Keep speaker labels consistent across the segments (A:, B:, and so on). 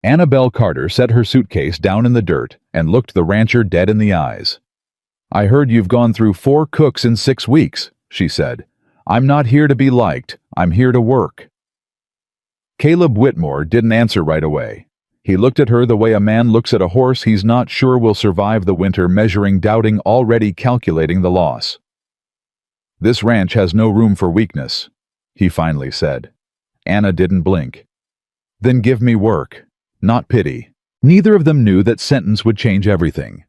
A: Annabelle Carter set her suitcase down in the dirt and looked the rancher dead in the eyes. "I heard you've gone through 4 cooks in 6 weeks," she said. "I'm not here to be liked. I'm here to work." Caleb Whitmore didn't answer right away. He looked at her the way a man looks at a horse he's not sure will survive the winter, measuring, doubting, already calculating the loss. "This ranch has no room for weakness," he finally said. Anna didn't blink. "Then give me work, not pity." Neither of them knew that sentence would change everything.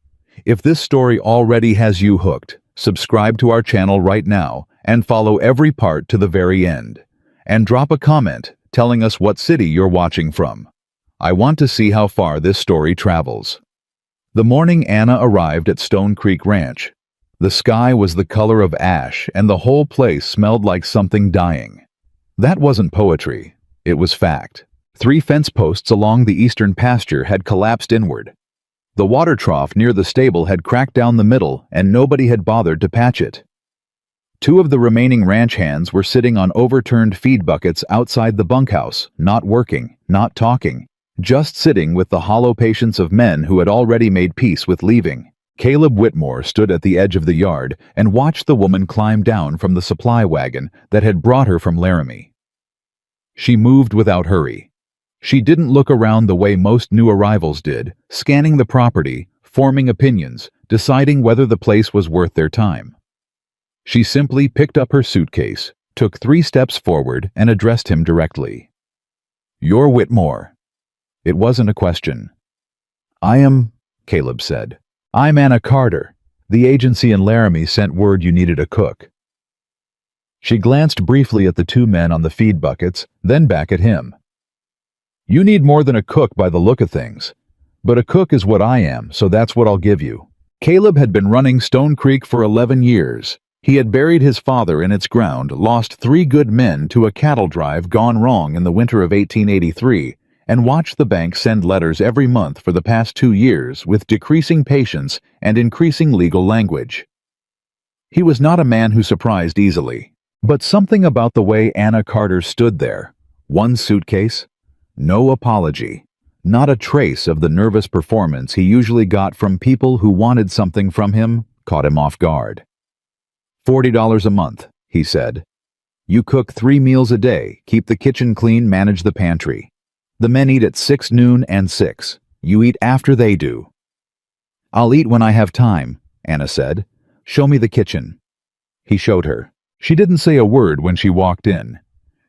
A: If this story already has you hooked, subscribe to our channel right now and follow every part to the very end. And drop a comment telling us what city you're watching from. I want to see how far this story travels. The morning Anna arrived at Stone Creek Ranch, the sky was the color of ash and the whole place smelled like something dying. That wasn't poetry, it was fact. 3 fence posts along the eastern pasture had collapsed inward. The water trough near the stable had cracked down the middle and nobody had bothered to patch it. 2 of the remaining ranch hands were sitting on overturned feed buckets outside the bunkhouse, not working, not talking, just sitting with the hollow patience of men who had already made peace with leaving. Caleb Whitmore stood at the edge of the yard and watched the woman climb down from the supply wagon that had brought her from Laramie. She moved without hurry. She didn't look around the way most new arrivals did, scanning the property, forming opinions, deciding whether the place was worth their time. She simply picked up her suitcase, took 3 steps forward, and addressed him directly. "You're Whitmore." It wasn't a question. "I am," Caleb said. "I'm Anna Carter. The agency in Laramie sent word you needed a cook." She glanced briefly at the 2 men on the feed buckets, then back at him. "You need more than a cook by the look of things. But a cook is what I am, so that's what I'll give you." Caleb had been running Stone Creek for 11 years. He had buried his father in its ground, lost 3 good men to a cattle drive gone wrong in the winter of 1883, and watched the bank send letters every month for the past 2 years with decreasing patience and increasing legal language. He was not a man who surprised easily, but something about the way Anna Carter stood there, 1 suitcase, no apology, not a trace of the nervous performance he usually got from people who wanted something from him, caught him off guard. $40 a month, he said. "You cook 3 meals a day, keep the kitchen clean, manage the pantry. The men eat at 6 noon and 6. You eat after they do." "I'll eat when I have time," Anna said. "Show me the kitchen." He showed her. She didn't say a word when she walked in.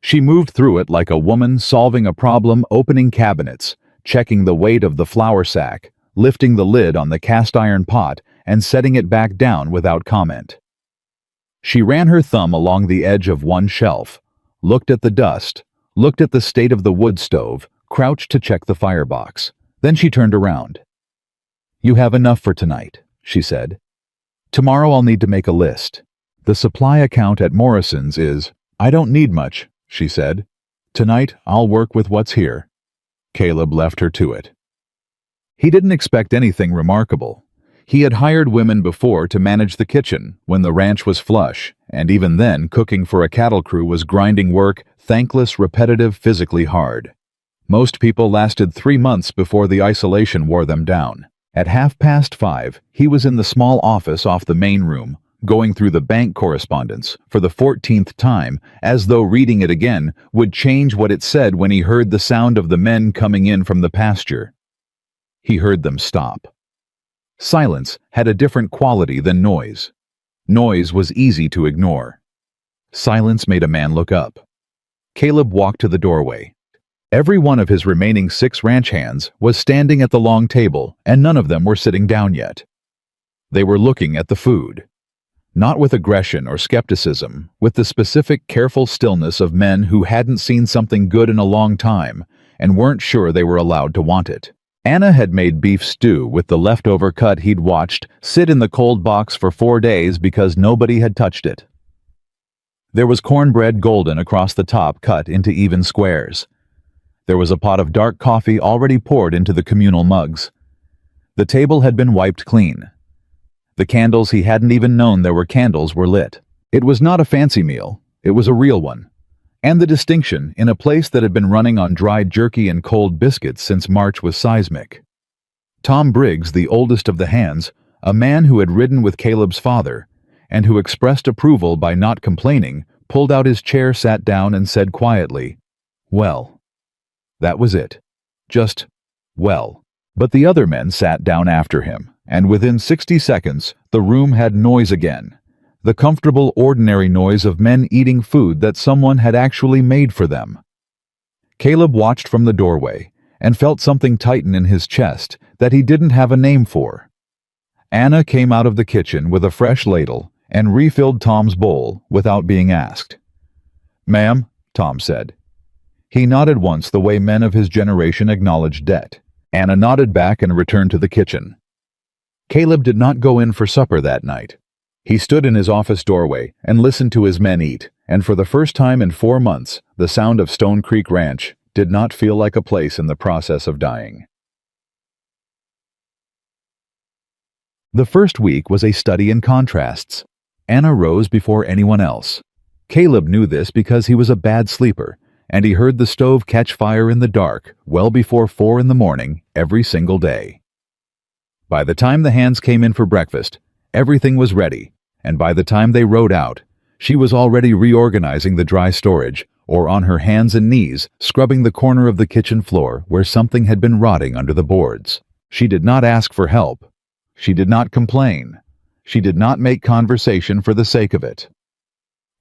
A: She moved through it like a woman solving a problem, opening cabinets, checking the weight of the flour sack, lifting the lid on the cast iron pot, and setting it back down without comment. She ran her thumb along the edge of one shelf, looked at the dust, looked at the state of the wood stove, crouched to check the firebox. Then she turned around. "You have enough for tonight," she said. "Tomorrow I'll need to make a list. The supply account at Morrison's is—" "I don't need much," she said. "Tonight I'll work with what's here." Caleb left her to it. He didn't expect anything remarkable. He had hired women before to manage the kitchen when the ranch was flush, and even then cooking for a cattle crew was grinding work, thankless, repetitive, physically hard. Most people lasted 3 months before the isolation wore them down. At 5:30, he was in the small office off the main room, going through the bank correspondence for the 14th time, as though reading it again would change what it said when he heard the sound of the men coming in from the pasture. He heard them stop. Silence had a different quality than noise. Noise was easy to ignore. Silence made a man look up. Caleb walked to the doorway. Every one of his remaining 6 ranch hands was standing at the long table, and none of them were sitting down yet. They were looking at the food. Not with aggression or skepticism, with the specific, careful stillness of men who hadn't seen something good in a long time and weren't sure they were allowed to want it. Anna had made beef stew with the leftover cut he'd watched sit in the cold box for 4 days because nobody had touched it. There was cornbread golden across the top, cut into even squares. There was a pot of dark coffee already poured into the communal mugs. The table had been wiped clean. The candles he hadn't even known there were candles were lit. It was not a fancy meal, it was a real one. And the distinction in a place that had been running on dried jerky and cold biscuits since March was seismic. Tom Briggs, the oldest of the hands, a man who had ridden with Caleb's father, and who expressed approval by not complaining, pulled out his chair, sat down, and said quietly, "Well." That was it. Just, well. But the other men sat down after him, and within 60 seconds, the room had noise again. The comfortable, ordinary noise of men eating food that someone had actually made for them. Caleb watched from the doorway, and felt something tighten in his chest that he didn't have a name for. Anna came out of the kitchen with a fresh ladle and refilled Tom's bowl without being asked. "Ma'am," Tom said. He nodded once, the way men of his generation acknowledged debt. Anna nodded back and returned to the kitchen. Caleb did not go in for supper that night. He stood in his office doorway and listened to his men eat, and for the first time in 4 months, the sound of Stone Creek Ranch did not feel like a place in the process of dying. The first week was a study in contrasts. Anna rose before anyone else. Caleb knew this because he was a bad sleeper, and he heard the stove catch fire in the dark well before 4 in the morning every single day. By the time the hands came in for breakfast, everything was ready, and by the time they rode out, she was already reorganizing the dry storage, or on her hands and knees, scrubbing the corner of the kitchen floor where something had been rotting under the boards. She did not ask for help. She did not complain. She did not make conversation for the sake of it.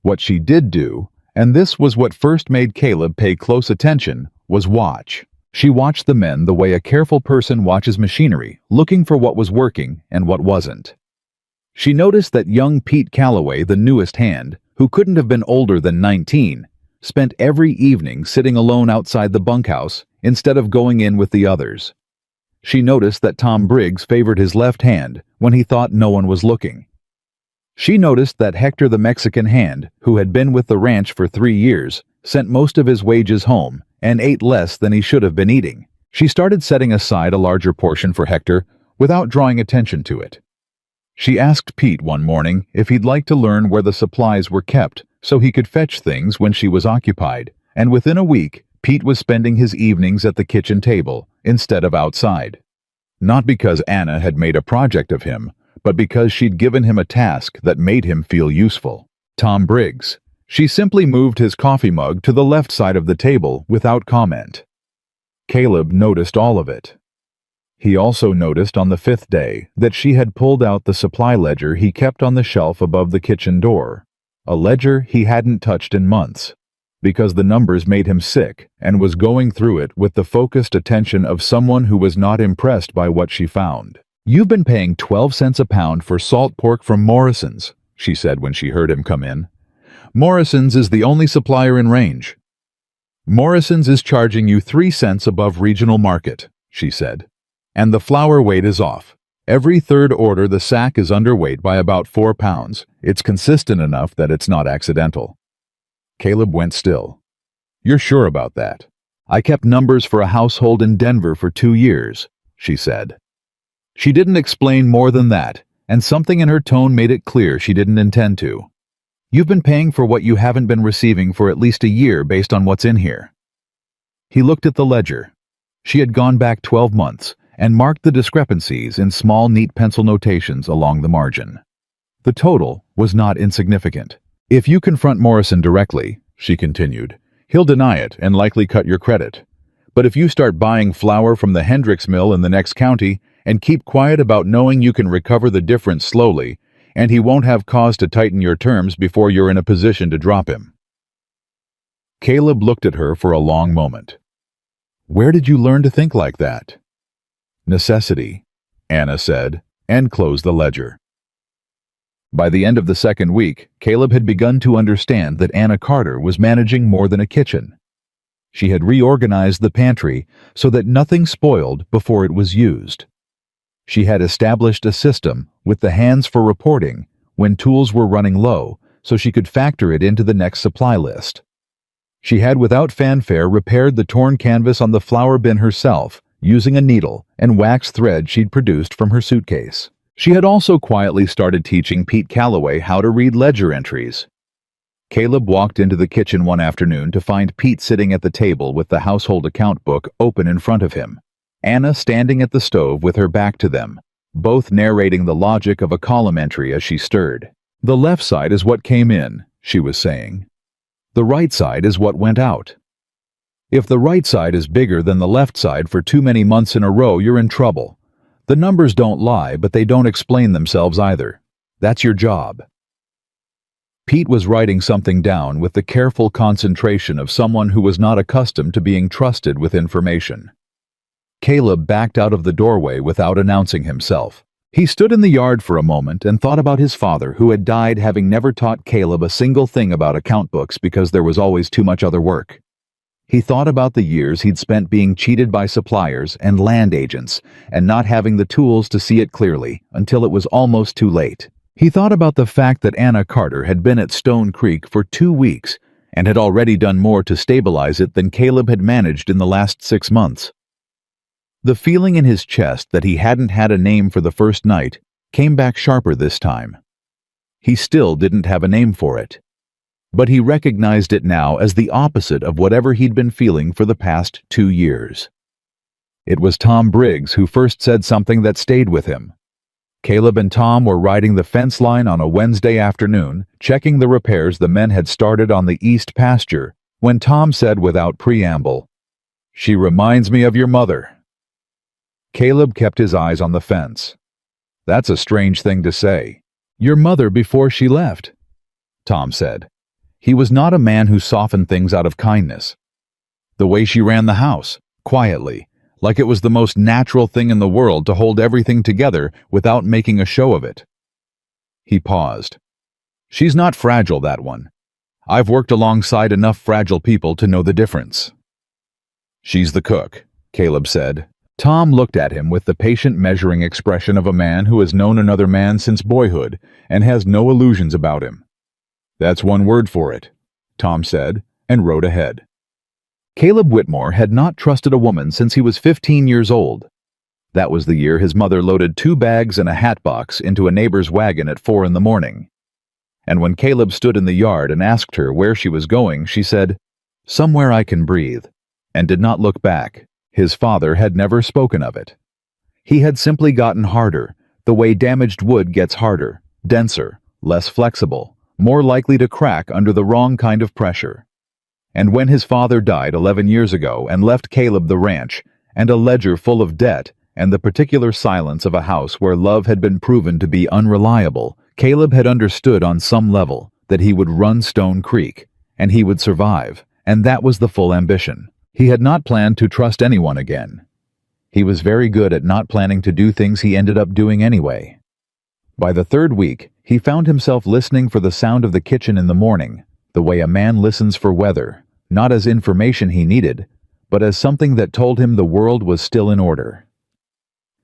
A: What she did do, and this was what first made Caleb pay close attention, was watch. She watched the men the way a careful person watches machinery, looking for what was working and what wasn't. She noticed that young Pete Calloway, the newest hand, who couldn't have been older than 19, spent every evening sitting alone outside the bunkhouse instead of going in with the others. She noticed that Tom Briggs favored his left hand when he thought no one was looking. She noticed that Hector, the Mexican hand, who had been with the ranch for 3 years, sent most of his wages home and ate less than he should have been eating. She started setting aside a larger portion for Hector without drawing attention to it. She asked Pete one morning if he'd like to learn where the supplies were kept so he could fetch things when she was occupied, and within a week, Pete was spending his evenings at the kitchen table instead of outside. Not because Anna had made a project of him, but because she'd given him a task that made him feel useful. Tom Briggs. She simply moved his coffee mug to the left side of the table without comment. Caleb noticed all of it. He also noticed on the 5th day that she had pulled out the supply ledger he kept on the shelf above the kitchen door, a ledger he hadn't touched in months, because the numbers made him sick and was going through it with the focused attention of someone who was not impressed by what she found. "You've been paying 12 cents a pound for salt pork from Morrison's," she said when she heard him come in. "Morrison's is the only supplier in range." "Morrison's is charging you 3 cents above regional market," she said. "And the flour weight is off. Every third order the sack is underweight by about 4 pounds. It's consistent enough that it's not accidental." Caleb went still. "You're sure about that?" "I kept numbers for a household in Denver for 2 years," she said. She didn't explain more than that, and something in her tone made it clear she didn't intend to. "You've been paying for what you haven't been receiving for at least a year based on what's in here." He looked at the ledger. She had gone back 12 months and marked the discrepancies in small, neat pencil notations along the margin. The total was not insignificant. "If you confront Morrison directly," she continued, "he'll deny it and likely cut your credit. But if you start buying flour from the Hendricks mill in the next county and keep quiet about knowing you can recover the difference slowly, and he won't have cause to tighten your terms before you're in a position to drop him." Caleb looked at her for a long moment. "Where did you learn to think like that?" "Necessity," Anna said, and closed the ledger. By the end of the second week, Caleb had begun to understand that Anna Carter was managing more than a kitchen. She had reorganized the pantry so that nothing spoiled before it was used. She had established a system with the hands for reporting when tools were running low so she could factor it into the next supply list. She had without fanfare repaired the torn canvas on the flour bin herself using a needle and wax thread she'd produced from her suitcase. She had also quietly started teaching Pete Calloway how to read ledger entries. Caleb walked into the kitchen one afternoon to find Pete sitting at the table with the household account book open in front of him, Anna standing at the stove with her back to them, both narrating the logic of a column entry as she stirred. "The left side is what came in," she was saying. "The right side is what went out. If the right side is bigger than the left side for too many months in a row, you're in trouble. The numbers don't lie, but they don't explain themselves either. That's your job." Pete was writing something down with the careful concentration of someone who was not accustomed to being trusted with information. Caleb backed out of the doorway without announcing himself. He stood in the yard for a moment and thought about his father, who had died having never taught Caleb a single thing about account books because there was always too much other work. He thought about the years he'd spent being cheated by suppliers and land agents and not having the tools to see it clearly until it was almost too late. He thought about the fact that Anna Carter had been at Stone Creek for 2 weeks and had already done more to stabilize it than Caleb had managed in the last 6 months. The feeling in his chest that he hadn't had a name for the first night came back sharper this time. He still didn't have a name for it, but he recognized it now as the opposite of whatever he'd been feeling for the past 2 years. It was Tom Briggs who first said something that stayed with him. Caleb and Tom were riding the fence line on a Wednesday afternoon, checking the repairs the men had started on the east pasture, when Tom said without preamble, "She reminds me of your mother." Caleb kept his eyes on the fence. "That's a strange thing to say. Your mother before she left," Tom said. He was not a man who softened things out of kindness. The way she ran the house, quietly, like it was the most natural thing in the world to hold everything together without making a show of it. He paused. "She's not fragile, that one. I've worked alongside enough fragile people to know the difference." "She's the cook," Caleb said. Tom looked at him with the patient measuring expression of a man who has known another man since boyhood and has no illusions about him. "That's one word for it," Tom said, and rode ahead. Caleb Whitmore had not trusted a woman since he was 15 years old. That was the year his mother loaded 2 bags and a hat box into a neighbor's wagon at 4 in the morning. And when Caleb stood in the yard and asked her where she was going, she said, "Somewhere I can breathe," and did not look back. His father had never spoken of it. He had simply gotten harder, the way damaged wood gets harder, denser, less flexible, more likely to crack under the wrong kind of pressure. And when his father died 11 years ago and left Caleb the ranch and a ledger full of debt and the particular silence of a house where love had been proven to be unreliable, Caleb had understood on some level that he would run Stone Creek, and he would survive, and that was the full ambition. He had not planned to trust anyone again. He was very good at not planning to do things he ended up doing anyway. By the 3rd week, he found himself listening for the sound of the kitchen in the morning, the way a man listens for weather, not as information he needed, but as something that told him the world was still in order.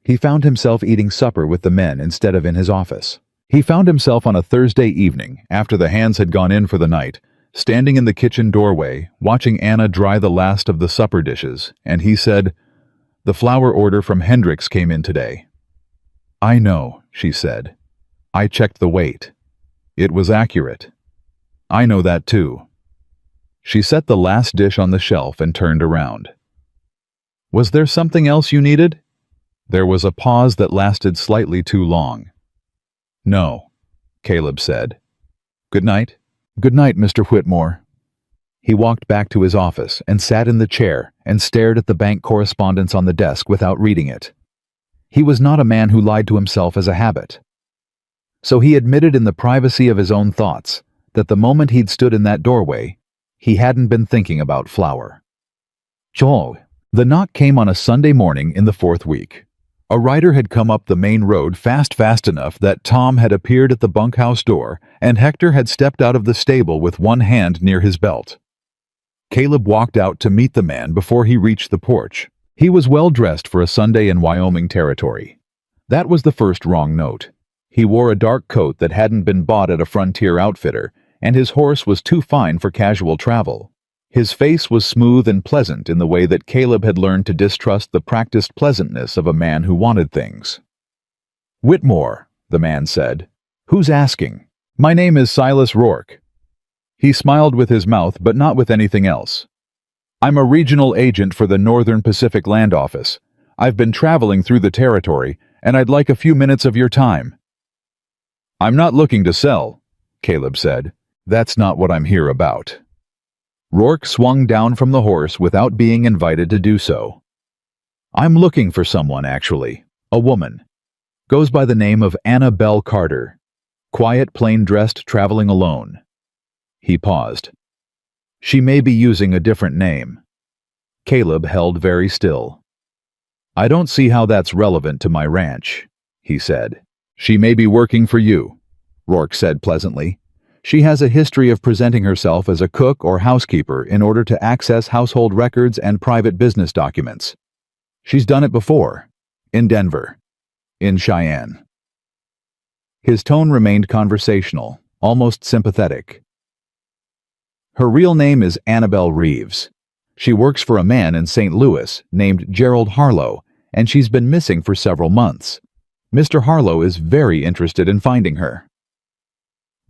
A: He found himself eating supper with the men instead of in his office. He found himself on a Thursday evening, after the hands had gone in for the night, standing in the kitchen doorway, watching Anna dry the last of the supper dishes, and he said, "The flour order from Hendricks came in today." "I know," she said. "I checked the weight. It was accurate." "I know that too." She set the last dish on the shelf and turned around. "Was there something else you needed?" There was a pause that lasted slightly too long. "No," Caleb said. "Good night." "Good night, Mr. Whitmore." He walked back to his office and sat in the chair and stared at the bank correspondence on the desk without reading it. He was not a man who lied to himself as a habit. So he admitted in the privacy of his own thoughts that the moment he'd stood in that doorway, he hadn't been thinking about flour. Joel. The knock came on a Sunday morning in the 4th week. A rider had come up the main road fast enough that Tom had appeared at the bunkhouse door and Hector had stepped out of the stable with one hand near his belt. Caleb walked out to meet the man before he reached the porch. He was well dressed for a Sunday in Wyoming territory. That was the first wrong note. He wore a dark coat that hadn't been bought at a frontier outfitter, and his horse was too fine for casual travel. His face was smooth and pleasant in the way that Caleb had learned to distrust the practiced pleasantness of a man who wanted things. "Whitmore," the man said. "Who's asking?" "My name is Silas Rourke." He smiled with his mouth, but not with anything else. I'm a regional agent for the Northern Pacific Land Office. I've been traveling through the territory, and I'd like a few minutes of your time. I'm not looking to sell, Caleb said. That's not what I'm here about. Rourke swung down from the horse without being invited to do so. I'm looking for someone, actually. A woman. Goes by the name of Annabelle Carter. Quiet, plain-dressed, traveling alone. He paused. She may be using a different name. Caleb held very still. I don't see how that's relevant to my ranch, he said. She may be working for you, Rourke said pleasantly. She has a history of presenting herself as a cook or housekeeper in order to access household records and private business documents. She's done it before. In Denver. In Cheyenne. His tone remained conversational, almost sympathetic. Her real name is Annabelle Reeves. She works for a man in St. Louis named Gerald Harlow, and she's been missing for several months. Mr. Harlow is very interested in finding her.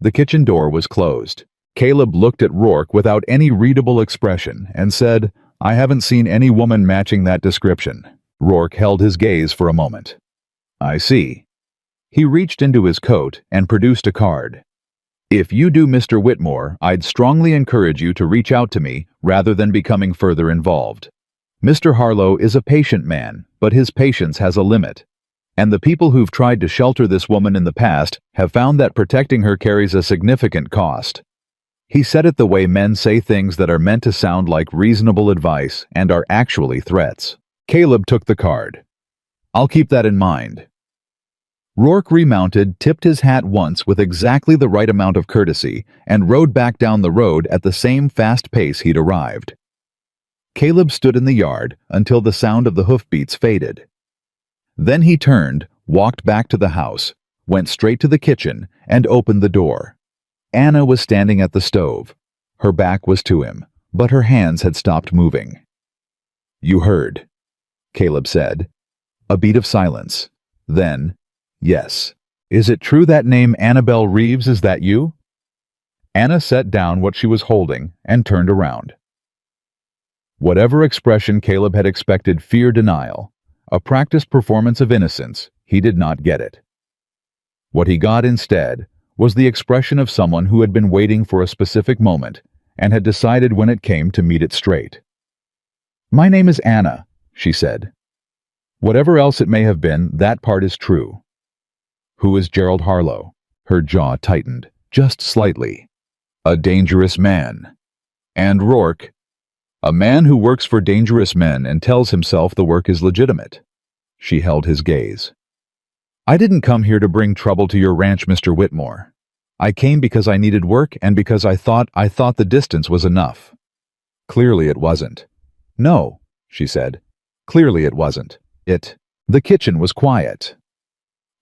A: The kitchen door was closed. Caleb looked at Rourke without any readable expression and said, I haven't seen any woman matching that description. Rourke held his gaze for a moment. I see. He reached into his coat and produced a card. If you do Mr. Whitmore, I'd strongly encourage you to reach out to me rather than becoming further involved. Mr. Harlow is a patient man, but his patience has a limit. And the people who've tried to shelter this woman in the past have found that protecting her carries a significant cost. He said it the way men say things that are meant to sound like reasonable advice and are actually threats. Caleb took the card. I'll keep that in mind. Rourke remounted, tipped his hat once with exactly the right amount of courtesy, and rode back down the road at the same fast pace he'd arrived. Caleb stood in the yard until the sound of the hoofbeats faded. Then he turned, walked back to the house, went straight to the kitchen, and opened the door. Anna was standing at the stove. Her back was to him, but her hands had stopped moving. You heard, Caleb said. A beat of silence. Then, yes. Is it true that name Annabelle Reeves, is that you? Anna set down what she was holding and turned around. Whatever expression Caleb had expected, fear denial, a practiced performance of innocence, he did not get it. What he got instead was the expression of someone who had been waiting for a specific moment and had decided when it came to meet it straight. My name is Anna, she said. Whatever else it may have been, that part is true. Who is Gerald Harlow? Her jaw tightened, just slightly. A dangerous man. And Rourke, a man who works for dangerous men and tells himself the work is legitimate. She held his gaze. I didn't come here to bring trouble to your ranch, Mr. Whitmore. I came because I needed work and because I thought the distance was enough. Clearly it wasn't. No, she said. Clearly it wasn't. The kitchen was quiet.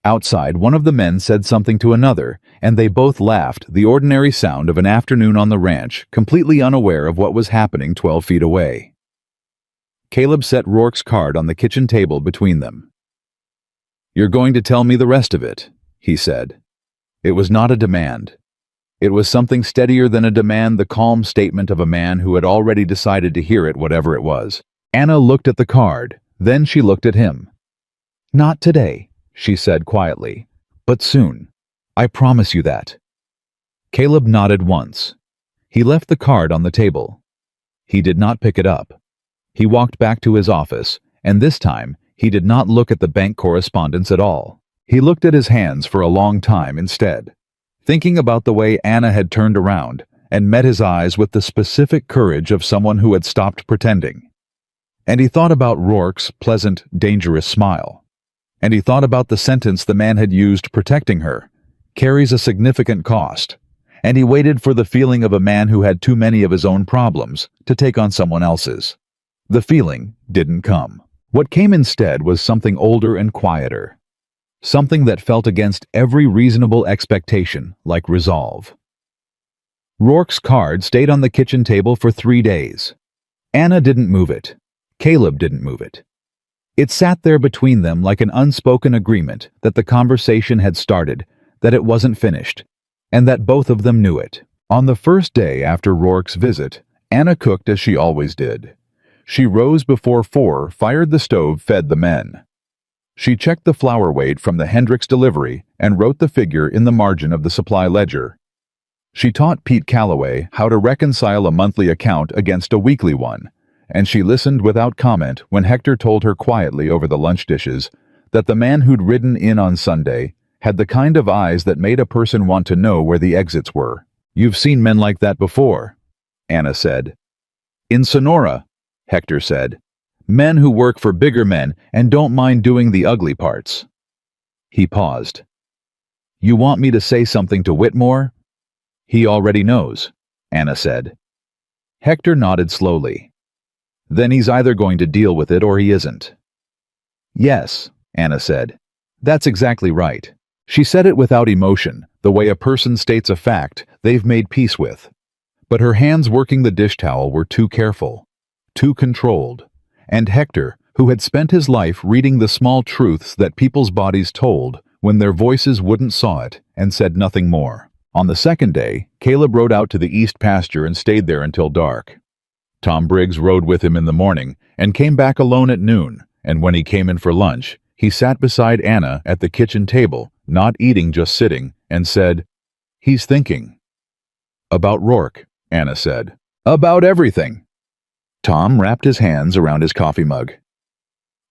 A: Outside, one of the men said something to another, and they both laughed, the ordinary sound of an afternoon on the ranch, completely unaware of what was happening 12 feet away. Caleb set Rourke's card on the kitchen table between them. You're going to tell me the rest of it, he said. It was not a demand. It was something steadier than a demand, the calm statement of a man who had already decided to hear it, whatever it was. Anna looked at the card, then she looked at him. Not today, she said quietly, but soon. I promise you that. Caleb nodded once. He left the card on the table. He did not pick it up. He walked back to his office, and this time he did not look at the bank correspondence at all. He looked at his hands for a long time instead, thinking about the way Anna had turned around and met his eyes with the specific courage of someone who had stopped pretending. And he thought about Rourke's pleasant, dangerous smile. And he thought about the sentence the man had used protecting her, carries a significant cost. And he waited for the feeling of a man who had too many of his own problems to take on someone else's. The feeling didn't come. What came instead was something older and quieter. Something that felt against every reasonable expectation, like resolve. Rourke's card stayed on the kitchen table for 3 days. Anna didn't move it. Caleb didn't move it. It sat there between them like an unspoken agreement that the conversation had started, that it wasn't finished, and that both of them knew it. On the first day after Rourke's visit, Anna cooked as she always did. She rose before 4, fired the stove, fed the men. She checked the flour weight from the Hendricks delivery and wrote the figure in the margin of the supply ledger. She taught Pete Calloway how to reconcile a monthly account against a weekly one, and she listened without comment when Hector told her quietly over the lunch dishes that the man who'd ridden in on Sunday had the kind of eyes that made a person want to know where the exits were. "You've seen men like that before," Anna said. "In Sonora," Hector said. "Men who work for bigger men and don't mind doing the ugly parts." He paused. "You want me to say something to Whitmore?" "He already knows," Anna said. Hector nodded slowly. "Then he's either going to deal with it or he isn't." "Yes," Anna said. "That's exactly right." She said it without emotion, the way a person states a fact they've made peace with. But her hands working the dish towel were too careful, too controlled. And Hector, who had spent his life reading the small truths that people's bodies told when their voices wouldn't saw it, and said nothing more. On the second day, Caleb rode out to the east pasture and stayed there until dark. Tom Briggs rode with him in the morning and came back alone at noon, and when he came in for lunch, he sat beside Anna at the kitchen table, not eating, just sitting, and said, "He's thinking." "About Rourke," Anna said. "About everything." Tom wrapped his hands around his coffee mug.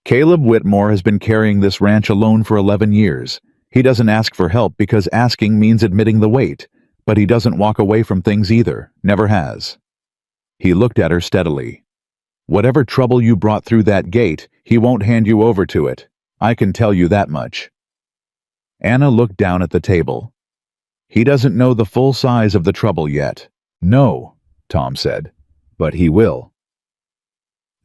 A: "Caleb Whitmore has been carrying this ranch alone for 11 years. He doesn't ask for help because asking means admitting the weight, but he doesn't walk away from things either, never has." He looked at her steadily. "Whatever trouble you brought through that gate, he won't hand you over to it. I can tell you that much." Anna looked down at the table. "He doesn't know the full size of the trouble yet." "No," Tom said, "but he will."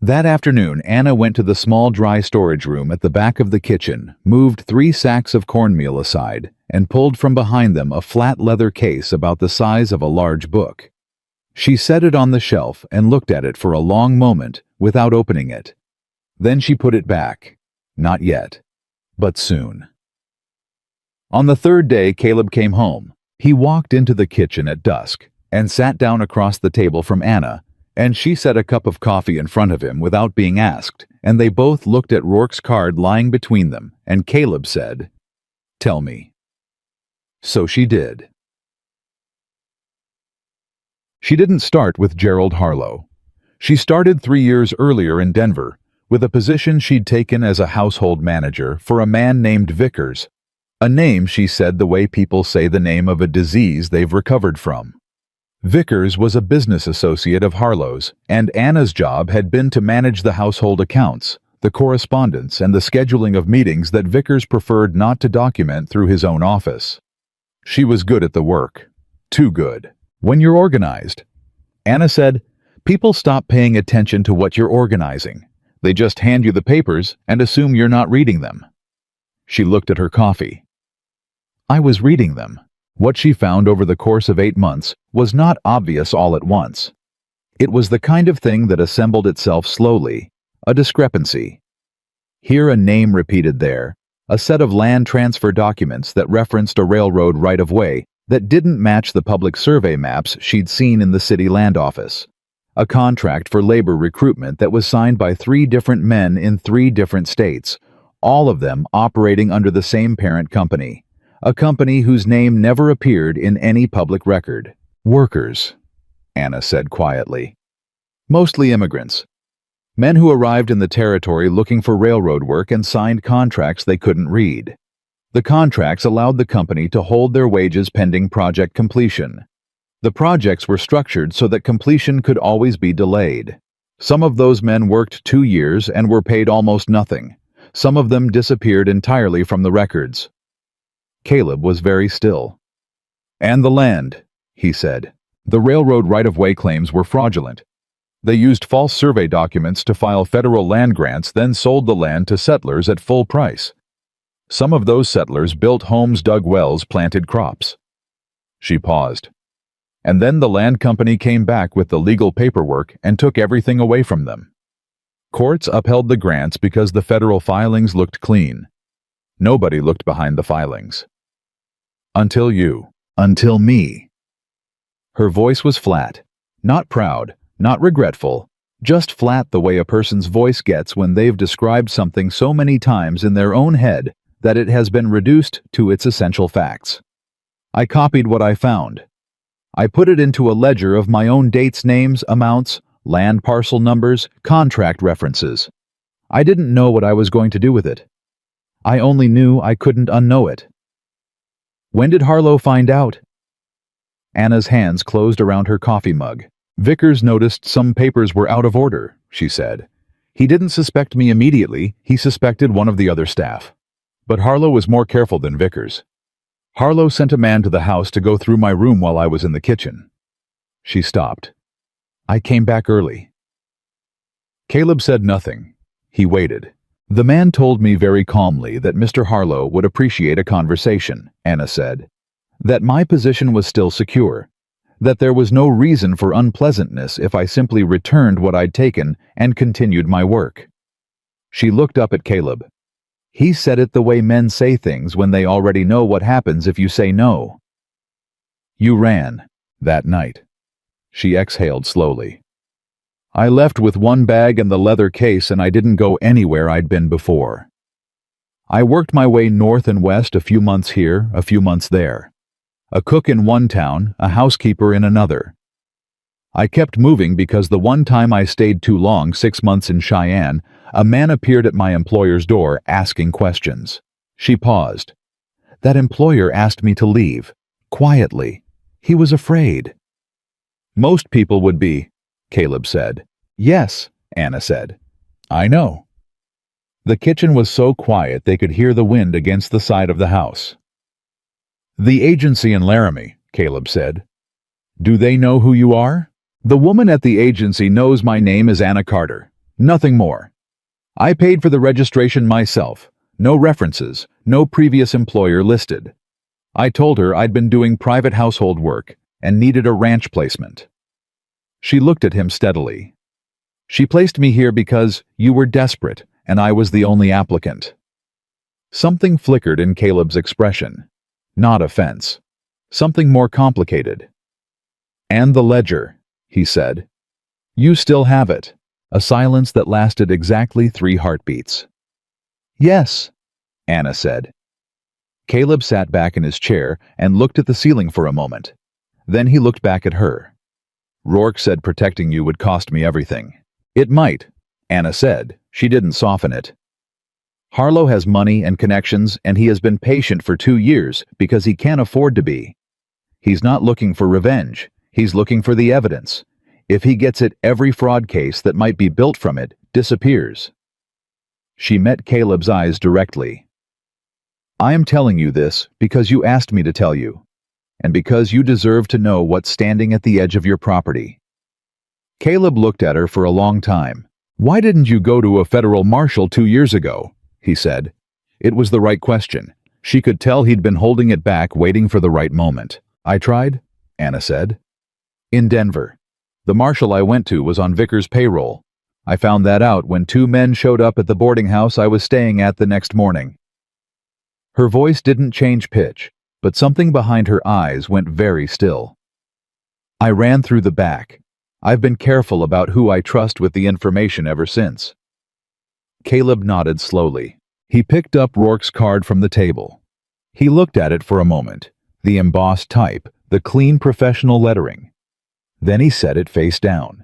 A: That afternoon, Anna went to the small dry storage room at the back of the kitchen, moved 3 sacks of cornmeal aside, and pulled from behind them a flat leather case about the size of a large book. She set it on the shelf and looked at it for a long moment without opening it. Then she put it back. Not yet, but soon. On the third day, Caleb came home. He walked into the kitchen at dusk and sat down across the table from Anna, and she set a cup of coffee in front of him without being asked, and they both looked at Rourke's card lying between them, and Caleb said, "Tell me." So she did. She didn't start with Gerald Harlow. She started 3 years earlier in Denver, with a position she'd taken as a household manager for a man named Vickers, a name she said the way people say the name of a disease they've recovered from. Vickers was a business associate of Harlow's, and Anna's job had been to manage the household accounts, the correspondence, and the scheduling of meetings that Vickers preferred not to document through his own office. She was good at the work. Too good. When you're organized, Anna said, people stop paying attention to what you're organizing. They just hand you the papers and assume you're not reading them. She looked at her coffee. I was reading them. What she found over the course of 8 months was not obvious all at once. It was the kind of thing that assembled itself slowly, a discrepancy. Here a name repeated there, a set of land transfer documents that referenced a railroad right-of-way that didn't match the public survey maps she'd seen in the city land office. A contract for labor recruitment that was signed by 3 different men in 3 different states, all of them operating under the same parent company, a company whose name never appeared in any public record. Workers, Anna said quietly. Mostly immigrants. Men who arrived in the territory looking for railroad work and signed contracts they couldn't read. The contracts allowed the company to hold their wages pending project completion. The projects were structured so that completion could always be delayed. Some of those men worked 2 years and were paid almost nothing. Some of them disappeared entirely from the records. Caleb was very still. And the land, he said. The railroad right-of-way claims were fraudulent. They used false survey documents to file federal land grants, then sold the land to settlers at full price. Some of those settlers built homes, dug wells, planted crops. She paused. And then the land company came back with the legal paperwork and took everything away from them. Courts upheld the grants because the federal filings looked clean. Nobody looked behind the filings. Until you. Until me. Her voice was flat. Not proud, not regretful, just flat the way a person's voice gets when they've described something so many times in their own head that it has been reduced to its essential facts. I copied what I found. I put it into a ledger of my own dates, names, amounts, land parcel numbers, contract references. I didn't know what I was going to do with it. I only knew I couldn't unknow it. When did Harlow find out? Anna's hands closed around her coffee mug. Vickers noticed some papers were out of order, she said. He didn't suspect me immediately, he suspected one of the other staff. But Harlow was more careful than Vickers. Harlow sent a man to the house to go through my room while I was in the kitchen. She stopped. I came back early. Caleb said nothing. He waited. The man told me very calmly that Mr. Harlow would appreciate a conversation, Anna said. That my position was still secure. That there was no reason for unpleasantness if I simply returned what I'd taken and continued my work. She looked up at Caleb. He said it the way men say things when they already know what happens if you say no. You ran, that night. She exhaled slowly. I left with one bag and the leather case, and I didn't go anywhere I'd been before. I worked my way north and west, a few months here, a few months there. A cook in one town, a housekeeper in another. I kept moving because the one time I stayed too long, 6 months in Cheyenne, a man appeared at my employer's door asking questions. She paused. That employer asked me to leave, quietly. He was afraid. Most people would be, Caleb said. Yes, Anna said. I know. The kitchen was so quiet they could hear the wind against the side of the house. The agency in Laramie, Caleb said. Do they know who you are? The woman at the agency knows my name is Anna Carter. Nothing more. I paid for the registration myself. No references, no previous employer listed. I told her I'd been doing private household work and needed a ranch placement. She looked at him steadily. She placed me here because you were desperate and I was the only applicant. Something flickered in Caleb's expression. Not offense. Something more complicated. And the ledger, he said. You still have it. A silence that lasted exactly 3 heartbeats. Yes, Anna said. Caleb sat back in his chair and looked at the ceiling for a moment. Then he looked back at her. Rourke said protecting you would cost me everything. It might, Anna said. She didn't soften it. Harlow has money and connections, and he has been patient for 2 years because he can't afford to be. He's not looking for revenge. He's looking for the evidence. If he gets it, every fraud case that might be built from it disappears. She met Caleb's eyes directly. I am telling you this because you asked me to tell you, and because you deserve to know what's standing at the edge of your property. Caleb looked at her for a long time. Why didn't you go to a federal marshal 2 years ago? He said. It was the right question. She could tell he'd been holding it back, waiting for the right moment. I tried, Anna said. In Denver. The marshal I went to was on Vickers' payroll. I found that out when 2 men showed up at the boarding house I was staying at the next morning. Her voice didn't change pitch, but something behind her eyes went very still. I ran through the back. I've been careful about who I trust with the information ever since. Caleb nodded slowly. He picked up Rourke's card from the table. He looked at it for a moment, the embossed type, the clean professional lettering. Then he set it face down.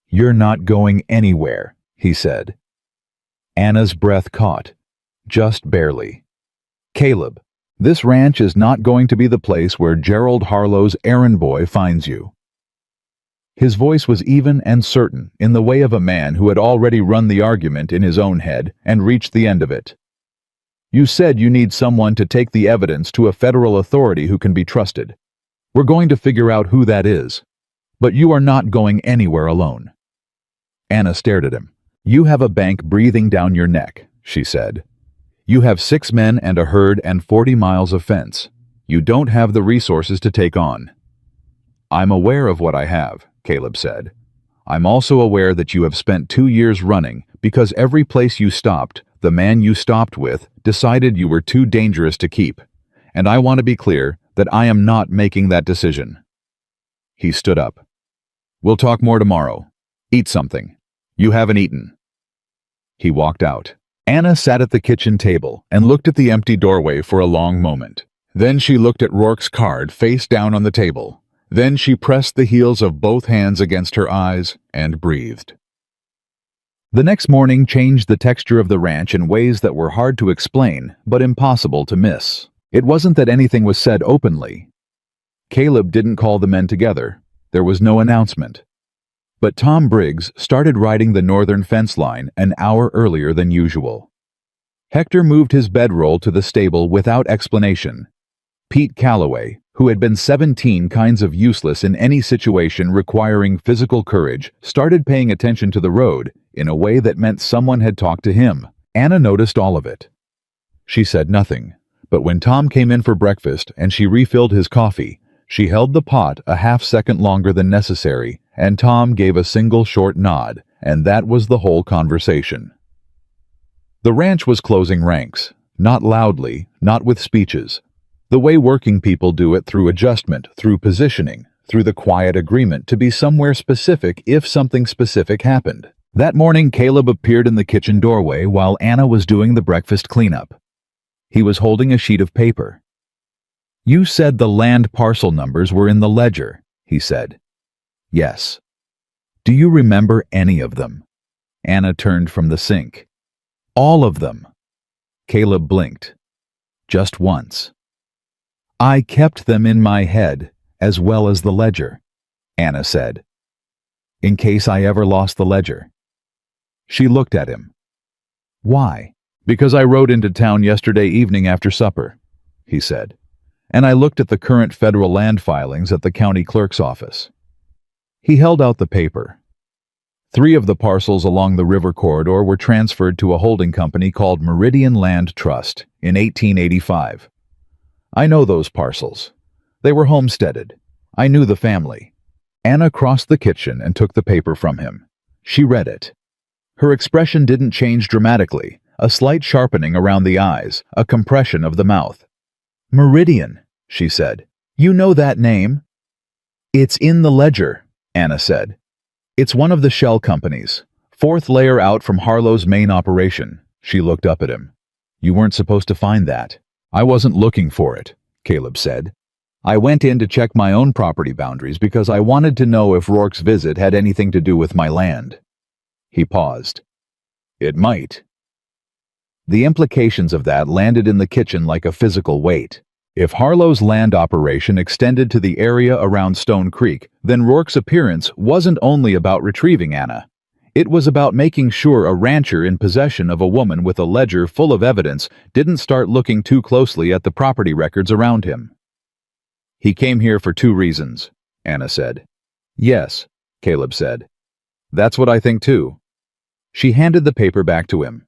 A: You're not going anywhere, he said. Anna's breath caught, just barely. Caleb, this ranch is not going to be the place where Gerald Harlow's errand boy finds you. His voice was even and certain, in the way of a man who had already run the argument in his own head and reached the end of it. You said you need someone to take the evidence to a federal authority who can be trusted. We're going to figure out who that is. But you are not going anywhere alone. Anna stared at him. You have a bank breathing down your neck, she said. You have 6 men and a herd and 40 miles of fence. You don't have the resources to take on. I'm aware of what I have, Caleb said. I'm also aware that you have spent 2 years running because every place you stopped, the man you stopped with decided you were too dangerous to keep. And I want to be clear that I am not making that decision. He stood up. "We'll talk more tomorrow. Eat something. You haven't eaten." He walked out. Anna sat at the kitchen table and looked at the empty doorway for a long moment. Then she looked at Rourke's card face down on the table. Then she pressed the heels of both hands against her eyes and breathed. The next morning changed the texture of the ranch in ways that were hard to explain, but impossible to miss. It wasn't that anything was said openly. Caleb didn't call the men together. There was no announcement. But Tom Briggs started riding the northern fence line an hour earlier than usual. Hector moved his bedroll to the stable without explanation. Pete Calloway, who had been 17 kinds of useless in any situation requiring physical courage, started paying attention to the road in a way that meant someone had talked to him. Anna noticed all of it. She said nothing, but when Tom came in for breakfast and she refilled his coffee, she held the pot a half-second longer than necessary, and Tom gave a single short nod, and that was the whole conversation. The ranch was closing ranks, not loudly, not with speeches. The way working people do it, through adjustment, through positioning, through the quiet agreement to be somewhere specific if something specific happened. That morning, Caleb appeared in the kitchen doorway while Anna was doing the breakfast cleanup. He was holding a sheet of paper. "You said the land parcel numbers were in the ledger," he said. "Yes." "Do you remember any of them?" Anna turned from the sink. "All of them." Caleb blinked. "Just once." "I kept them in my head, as well as the ledger," Anna said. "In case I ever lost the ledger." She looked at him. "Why?" "Because I rode into town yesterday evening after supper," he said. "And I looked at the current federal land filings at the county clerk's office." He held out the paper. 3 of the parcels along the river corridor were transferred to a holding company called Meridian Land Trust in 1885. "I know those parcels. They were homesteaded. I knew the family." Anna crossed the kitchen and took the paper from him. She read it. Her expression didn't change dramatically, a slight sharpening around the eyes, a compression of the mouth. "Meridian," she said. "You know that name?" "It's in the ledger," Anna said. "It's one of the shell companies, 4th layer out from Harlow's main operation." She looked up at him. "You weren't supposed to find that." "I wasn't looking for it," Caleb said. "I went in to check my own property boundaries because I wanted to know if Rourke's visit had anything to do with my land." He paused. "It might." The implications of that landed in the kitchen like a physical weight. If Harlow's land operation extended to the area around Stone Creek, then Rourke's appearance wasn't only about retrieving Anna. It was about making sure a rancher in possession of a woman with a ledger full of evidence didn't start looking too closely at the property records around him. "He came here for 2 reasons, Anna said. "Yes," Caleb said. "That's what I think too." She handed the paper back to him.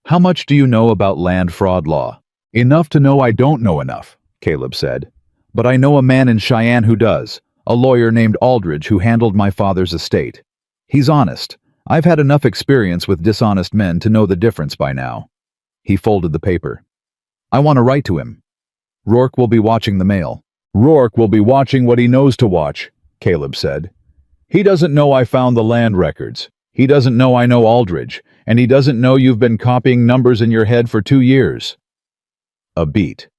A: "How much do you know about land fraud law?" "Enough to know I don't know enough," Caleb said. "But I know a man in Cheyenne who does, a lawyer named Aldridge who handled my father's estate. He's honest. I've had enough experience with dishonest men to know the difference by now." He folded the paper. "I want to write to him. Rourke will be watching the mail." "Rourke will be watching what he knows to watch," Caleb said. "He doesn't know I found the land records. He doesn't know I know Aldridge, and he doesn't know you've been copying numbers in your head for 2 years. A beat.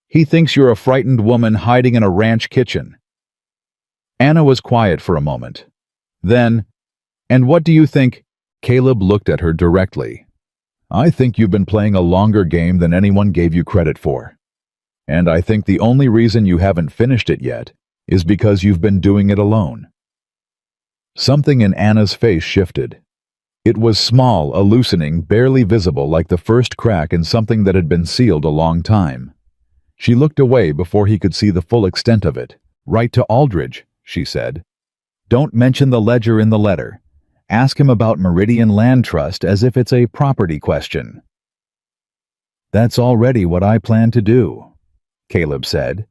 A: He thinks you're a frightened woman hiding in a ranch kitchen." Anna was quiet for a moment. Then, "And what do you think?" Caleb looked at her directly. "I think you've been playing a longer game than anyone gave you credit for. And I think the only reason you haven't finished it yet is because you've been doing it alone." Something in Anna's face shifted. It was small, a loosening, barely visible, like the first crack in something that had been sealed a long time. She looked away before he could see the full extent of it. "Write to Aldridge," she said. "Don't mention the ledger in the letter. Ask him about Meridian Land Trust as if it's a property question." "That's already what I plan to do," Caleb said.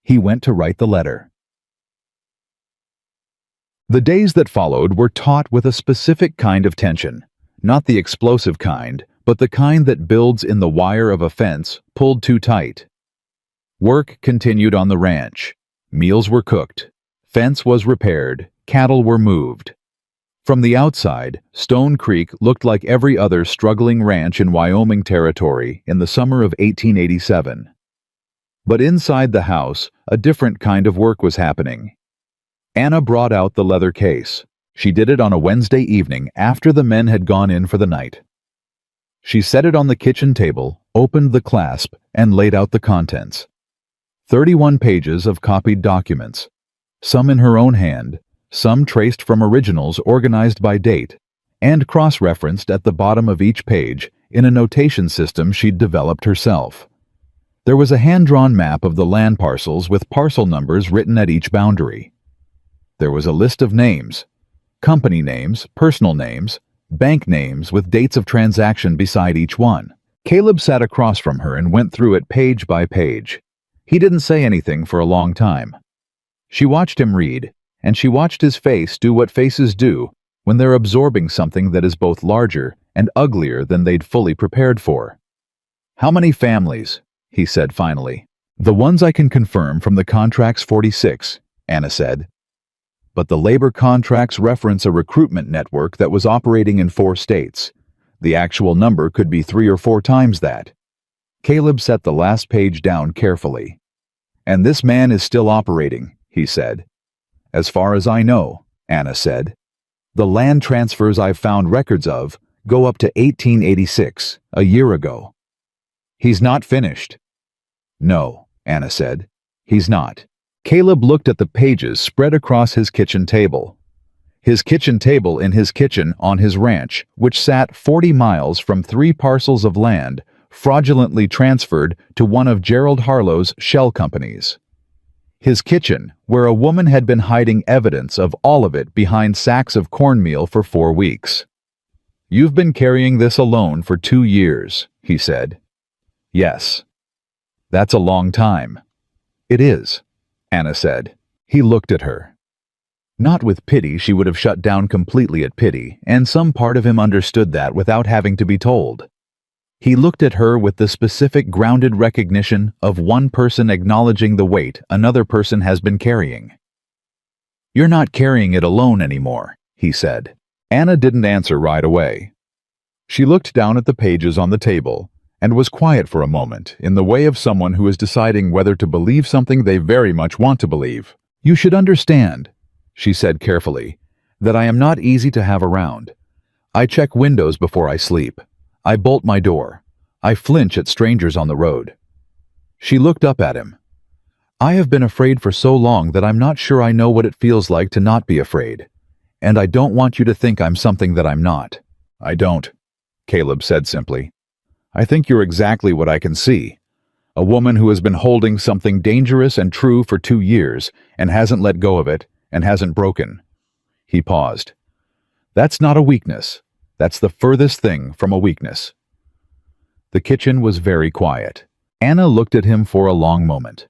A: He went to write the letter. The days that followed were taut with a specific kind of tension, not the explosive kind, but the kind that builds in the wire of a fence pulled too tight. Work continued on the ranch. Meals were cooked. Fence was repaired, cattle were moved. From the outside, Stone Creek looked like every other struggling ranch in Wyoming territory in the summer of 1887. But inside the house, a different kind of work was happening. Anna brought out the leather case. She did it on a Wednesday evening after the men had gone in for the night. She set it on the kitchen table, opened the clasp, and laid out the contents. 31 pages of copied documents, some in her own hand, some traced from originals organized by date, and cross-referenced at the bottom of each page in a notation system she'd developed herself. There was a hand-drawn map of the land parcels with parcel numbers written at each boundary. There was a list of names, company names, personal names, bank names with dates of transaction beside each one. Caleb sat across from her and went through it page by page. He didn't say anything for a long time. She watched him read, and she watched his face do what faces do when they're absorbing something that is both larger and uglier than they'd fully prepared for. "How many families?" he said finally. "The ones I can confirm from the contracts 46, Anna said. But the labor contracts reference a recruitment network that was operating in 4 states. The actual number could be 3 or 4 times that. Caleb set the last page down carefully. "And this man is still operating," he said. "As far as I know," Anna said. "The land transfers I've found records of go up to 1886, a year ago." "He's not finished." "No," Anna said. "He's not." Caleb looked at the pages spread across his kitchen table. His kitchen table in his kitchen on his ranch, which sat 40 miles from 3 parcels of land fraudulently transferred to one of Gerald Harlow's shell companies. His kitchen, where a woman had been hiding evidence of all of it behind sacks of cornmeal for 4 weeks. "You've been carrying this alone for 2 years, he said. "Yes." "That's a long time." "It is," Anna said. He looked at her. Not with pity, she would have shut down completely at pity, and some part of him understood that without having to be told. He looked at her with the specific grounded recognition of one person acknowledging the weight another person has been carrying. "You're not carrying it alone anymore," he said. Anna didn't answer right away. She looked down at the pages on the table and was quiet for a moment, in the way of someone who is deciding whether to believe something they very much want to believe. "You should understand," she said carefully, "that I am not easy to have around. I check windows before I sleep. I bolt my door. I flinch at strangers on the road." She looked up at him. "I have been afraid for so long that I'm not sure I know what it feels like to not be afraid. And I don't want you to think I'm something that I'm not." "I don't," Caleb said simply. "I think you're exactly what I can see. A woman who has been holding something dangerous and true for 2 years and hasn't let go of it and hasn't broken." He paused. "That's not a weakness. That's the furthest thing from a weakness." The kitchen was very quiet. Anna looked at him for a long moment.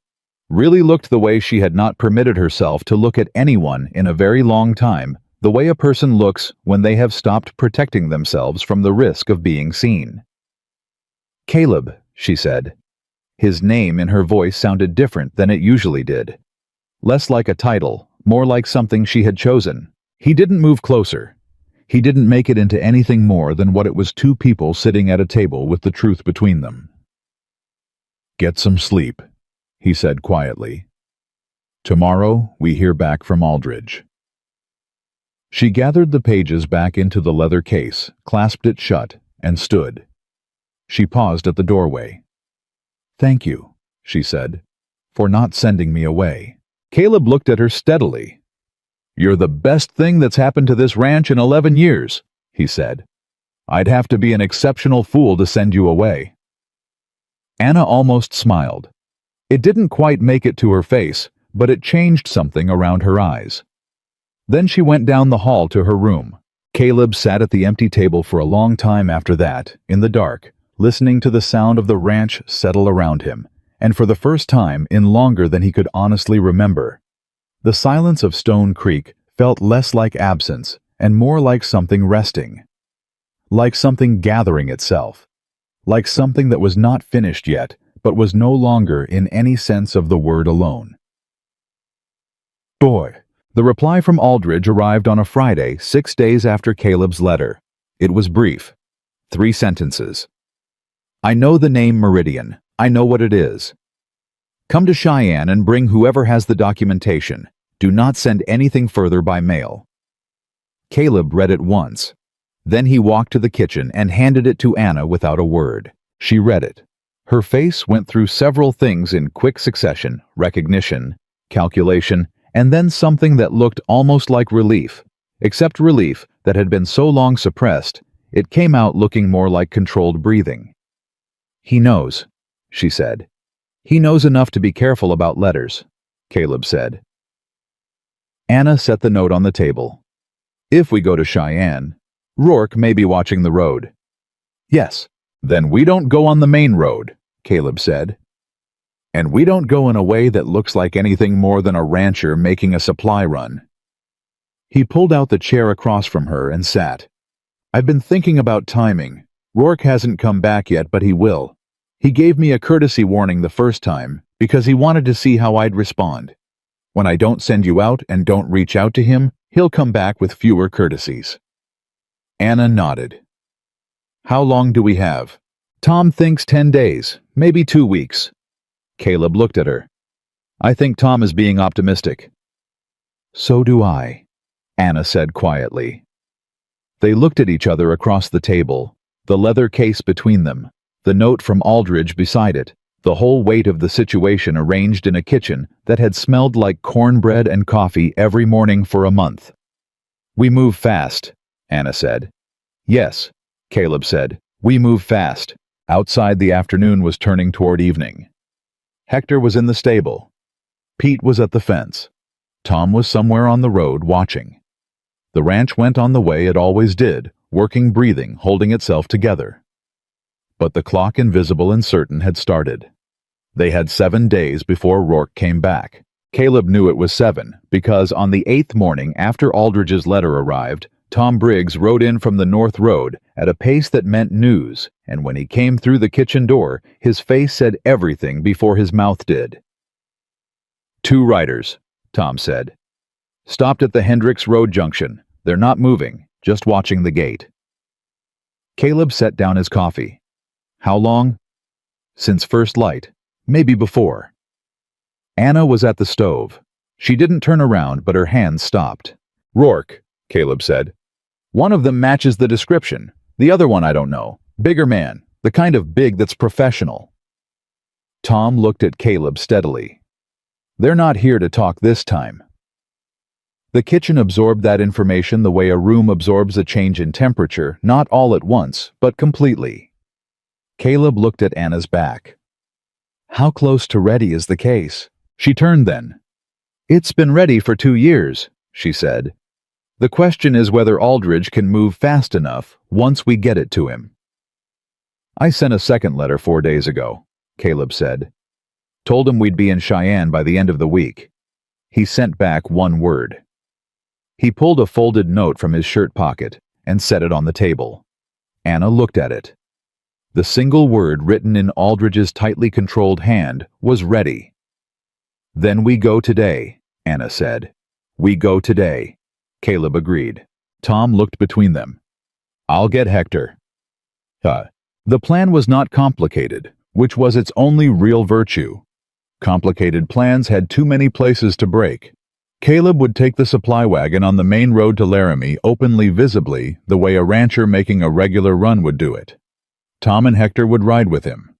A: Really looked the way she had not permitted herself to look at anyone in a very long time, the way a person looks when they have stopped protecting themselves from the risk of being seen. "Caleb," she said. His name in her voice sounded different than it usually did. Less like a title, more like something she had chosen. He didn't move closer. He didn't make it into anything more than what it was: 2 people sitting at a table with the truth between them. "Get some sleep," he said quietly. "Tomorrow we hear back from Aldridge." She gathered the pages back into the leather case, clasped it shut, and stood. She paused at the doorway. "Thank you," she said, "for not sending me away." Caleb looked at her steadily. "You're the best thing that's happened to this ranch in 11 years, he said. "I'd have to be an exceptional fool to send you away." Anna almost smiled. It didn't quite make it to her face, but it changed something around her eyes. Then she went down the hall to her room. Caleb sat at the empty table for a long time after that, in the dark, listening to the sound of the ranch settle around him, and for the first time in longer than he could honestly remember. The silence of Stone Creek felt less like absence and more like something resting. Like something gathering itself. Like something that was not finished yet, but was no longer in any sense of the word alone. "Boy, The reply from Aldridge arrived on a Friday, 6 days after Caleb's letter. It was brief. 3 sentences. I know the name Meridian. I know what it is. Come to Cheyenne and bring whoever has the documentation. Do not send anything further by mail. Caleb read it once. Then he walked to the kitchen and handed it to Anna without a word. She read it. Her face went through several things in quick succession: recognition, calculation, and then something that looked almost like relief. Except relief that had been so long suppressed, it came out looking more like controlled breathing. He knows, she said. He knows enough to be careful about letters, Caleb said. Anna set the note on the table. If we go to Cheyenne, Rourke may be watching the road. Yes. Then we don't go on the main road, Caleb said. And we don't go in a way that looks like anything more than a rancher making a supply run. He pulled out the chair across from her and sat. I've been thinking about timing. Rourke hasn't come back yet, but he will. He gave me a courtesy warning the first time because he wanted to see how I'd respond. When I don't send you out and don't reach out to him, he'll come back with fewer courtesies. Anna nodded. How long do we have? Tom thinks 10 days, maybe 2 weeks. Caleb looked at her. I think Tom is being optimistic. So do I, Anna said quietly. They looked at each other across the table, the leather case between them, the note from Aldridge beside it, the whole weight of the situation arranged in a kitchen that had smelled like cornbread and coffee every morning for a month. We move fast, Anna said. Yes, Caleb said. We move fast. Outside, the afternoon was turning toward evening. Hector was in the stable. Pete was at the fence. Tom was somewhere on the road watching. The ranch went on the way it always did, working, breathing, holding itself together. But the clock, invisible and certain, had started. They had 7 days before Rourke came back. Caleb knew it was 7 because on the 8th morning after Aldridge's letter arrived, Tom Briggs rode in from the North Road at a pace that meant news, and when he came through the kitchen door, his face said everything before his mouth did. 2 riders, Tom said. Stopped at the Hendricks Road junction. They're not moving, just watching the gate. Caleb set down his coffee. How long? Since first light, maybe before. Anna was at the stove. She didn't turn around, but her hands stopped. Rourke, Caleb said. One of them matches the description. The other one I don't know. Bigger man, the kind of big that's professional. Tom looked at Caleb steadily. They're not here to talk this time. The kitchen absorbed that information the way a room absorbs a change in temperature, not all at once, but completely. Caleb looked at Anna's back. How close to ready is the case? She turned then. It's been ready for 2 years, she said. The question is whether Aldridge can move fast enough once we get it to him. I sent a second letter 4 days ago, Caleb said. Told him we'd be in Cheyenne by the end of the week. He sent back 1 word. He pulled a folded note from his shirt pocket and set it on the table. Anna looked at it. The single word written in Aldridge's tightly controlled hand was ready. Then we go today, Anna said. We go today. Caleb agreed. Tom looked between them. I'll get Hector. The plan was not complicated, which was its only real virtue. Complicated plans had too many places to break. Caleb would take the supply wagon on the main road to Laramie openly, visibly, the way a rancher making a regular run would do it. Tom and Hector would ride with him.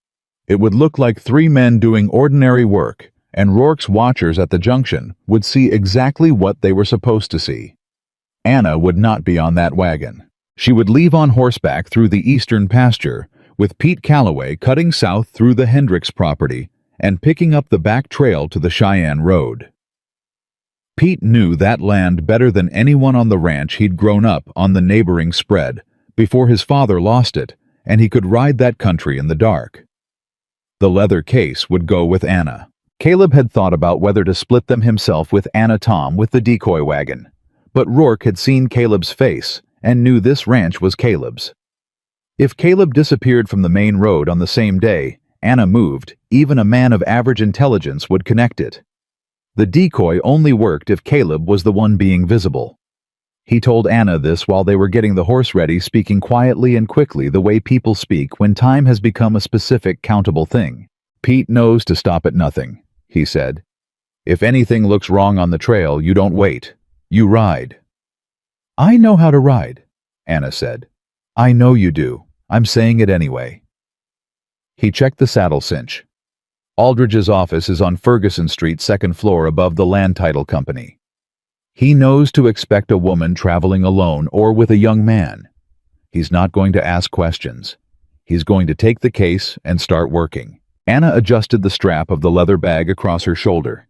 A: It would look like 3 men doing ordinary work, and Rourke's watchers at the junction would see exactly what they were supposed to see. Anna would not be on that wagon. She would leave on horseback through the eastern pasture, with Pete Calloway cutting south through the Hendricks property and picking up the back trail to the Cheyenne Road. Pete knew that land better than anyone on the ranch. He'd grown up on the neighboring spread before his father lost it, and he could ride that country in the dark. The leather case would go with Anna. Caleb had thought about whether to split them himself with Anna Tom with the decoy wagon. But Rourke had seen Caleb's face and knew this ranch was Caleb's. If Caleb disappeared from the main road on the same day Anna moved, even a man of average intelligence would connect it. The decoy only worked if Caleb was the one being visible. He told Anna this while they were getting the horse ready, speaking quietly and quickly the way people speak when time has become a specific, countable thing. "Pete knows to stop at nothing," he said. "If anything looks wrong on the trail, you don't wait. You ride." "I know how to ride," Anna said. "I know you do. I'm saying it anyway." He checked the saddle cinch. Aldridge's office is on Ferguson Street, second floor above the land title company. He knows to expect a woman traveling alone or with a young man. He's not going to ask questions. He's going to take the case and start working. Anna adjusted the strap of the leather bag across her shoulder.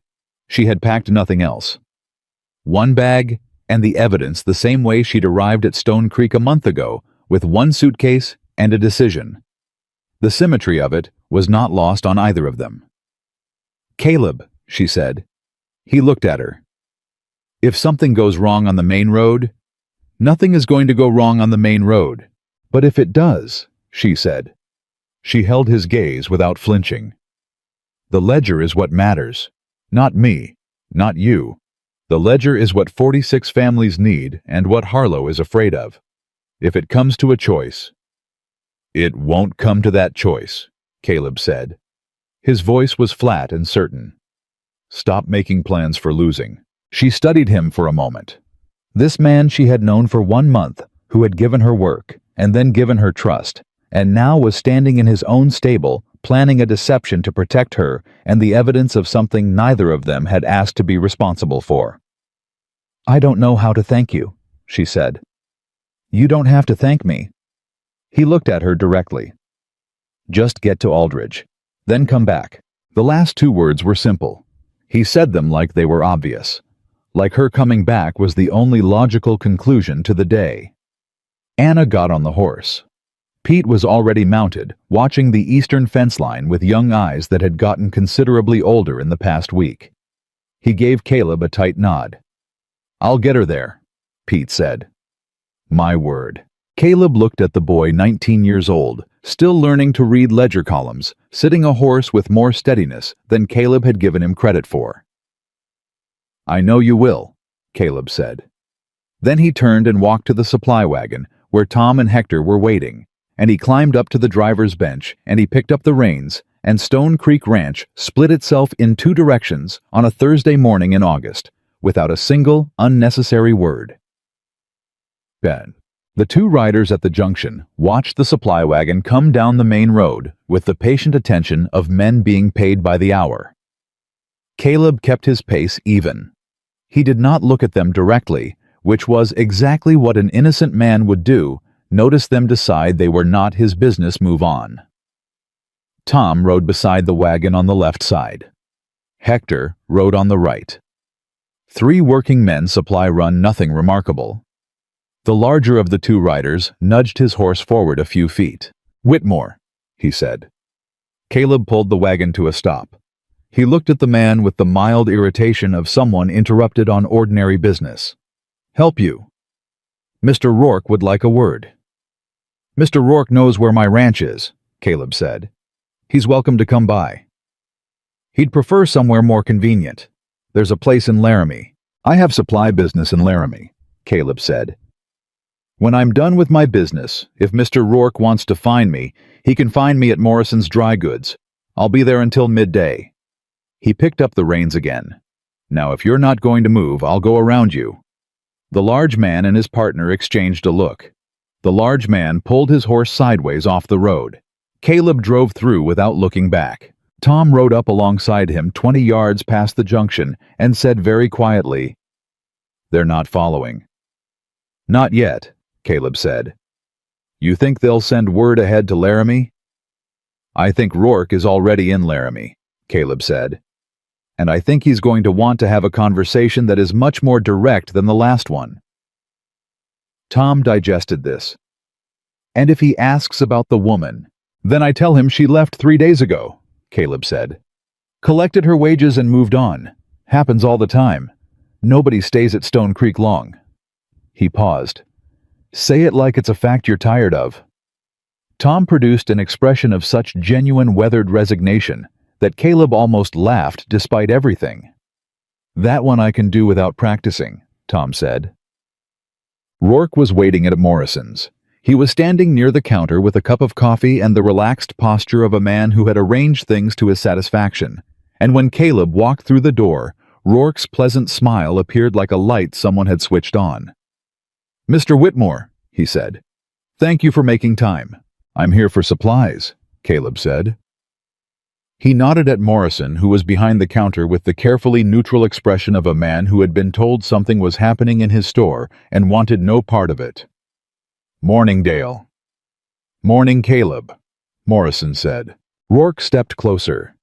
A: She had packed nothing else. One bag and the evidence, the same way she'd arrived at Stone Creek a month ago, with one suitcase and a decision. The symmetry of it was not lost on either of them. "Caleb," she said. He looked at her. "If something goes wrong on the main road—" "Nothing is going to go wrong on the main road. But if it does," she said. She held his gaze without flinching. "The ledger is what matters. Not me. Not you. The ledger is what 46 families need and what Harlow is afraid of. If it comes to a choice—" "It won't come to that choice," Caleb said. His voice was flat and certain. "Stop making plans for losing." She studied him for a moment. This man she had known for 1 month, who had given her work, and then given her trust, and now was standing in his own stable, planning a deception to protect her and the evidence of something neither of them had asked to be responsible for. "I don't know how to thank you," she said. "You don't have to thank me." He looked at her directly. "Just get to Aldridge. Then come back." The last 2 words were simple. He said them like they were obvious. Like her coming back was the only logical conclusion to the day. Anna got on the horse. Pete was already mounted, watching the eastern fence line with young eyes that had gotten considerably older in the past week. He gave Caleb a tight nod. "I'll get her there," Pete said. "My word." Caleb looked at the boy, 19 years old, still learning to read ledger columns, sitting a horse with more steadiness than Caleb had given him credit for. "I know you will," Caleb said. Then he turned and walked to the supply wagon, where Tom and Hector were waiting, and he climbed up to the driver's bench, and he picked up the reins, and Stone Creek Ranch split itself in 2 directions on a Thursday morning in August, without a single unnecessary word. Ben. The 2 riders at the junction watched the supply wagon come down the main road with the patient attention of men being paid by the hour. Caleb kept his pace even. He did not look at them directly, which was exactly what an innocent man would do, notice them decide they were not his business, move on. Tom rode beside the wagon on the left side. Hector rode on the right. 3 working men supply run nothing remarkable. The larger of the 2 riders nudged his horse forward a few feet. "Whitmore," he said. Caleb pulled the wagon to a stop. He looked at the man with the mild irritation of someone interrupted on ordinary business. "Help you?" "Mr. Rourke would like a word." "Mr. Rourke knows where my ranch is," Caleb said. "He's welcome to come by." "He'd prefer somewhere more convenient. There's a place in Laramie." "I have supply business in Laramie," Caleb said. "When I'm done with my business, if Mr. Rourke wants to find me, he can find me at Morrison's Dry Goods. I'll be there until midday." He picked up the reins again. "Now if you're not going to move, I'll go around you." The large man and his partner exchanged a look. The large man pulled his horse sideways off the road. Caleb drove through without looking back. Tom rode up alongside him 20 yards past the junction and said very quietly, "They're not following." "Not yet," Caleb said. "You think they'll send word ahead to Laramie?" "I think Rourke is already in Laramie," Caleb said. "And I think he's going to want to have a conversation that is much more direct than the last one." Tom digested this. "And if he asks about the woman, then I tell him she left 3 days ago," Caleb said. "Collected her wages and moved on. Happens all the time. Nobody stays at Stone Creek long." He paused. "Say it like it's a fact you're tired of." Tom produced an expression of such genuine weathered resignation that Caleb almost laughed despite everything. That one I can do without practicing, Tom said. Rourke was waiting at Morrison's. He was standing near the counter with a cup of coffee and the relaxed posture of a man who had arranged things to his satisfaction. And when Caleb walked through the door, Rourke's pleasant smile appeared like a light someone had switched on. "Mr. Whitmore," he said. "Thank you for making time." "I'm here for supplies," Caleb said. He nodded at Morrison, who was behind the counter with the carefully neutral expression of a man who had been told something was happening in his store and wanted no part of it. "Morning, Dale." "Morning, Caleb," Morrison said. Rourke stepped closer.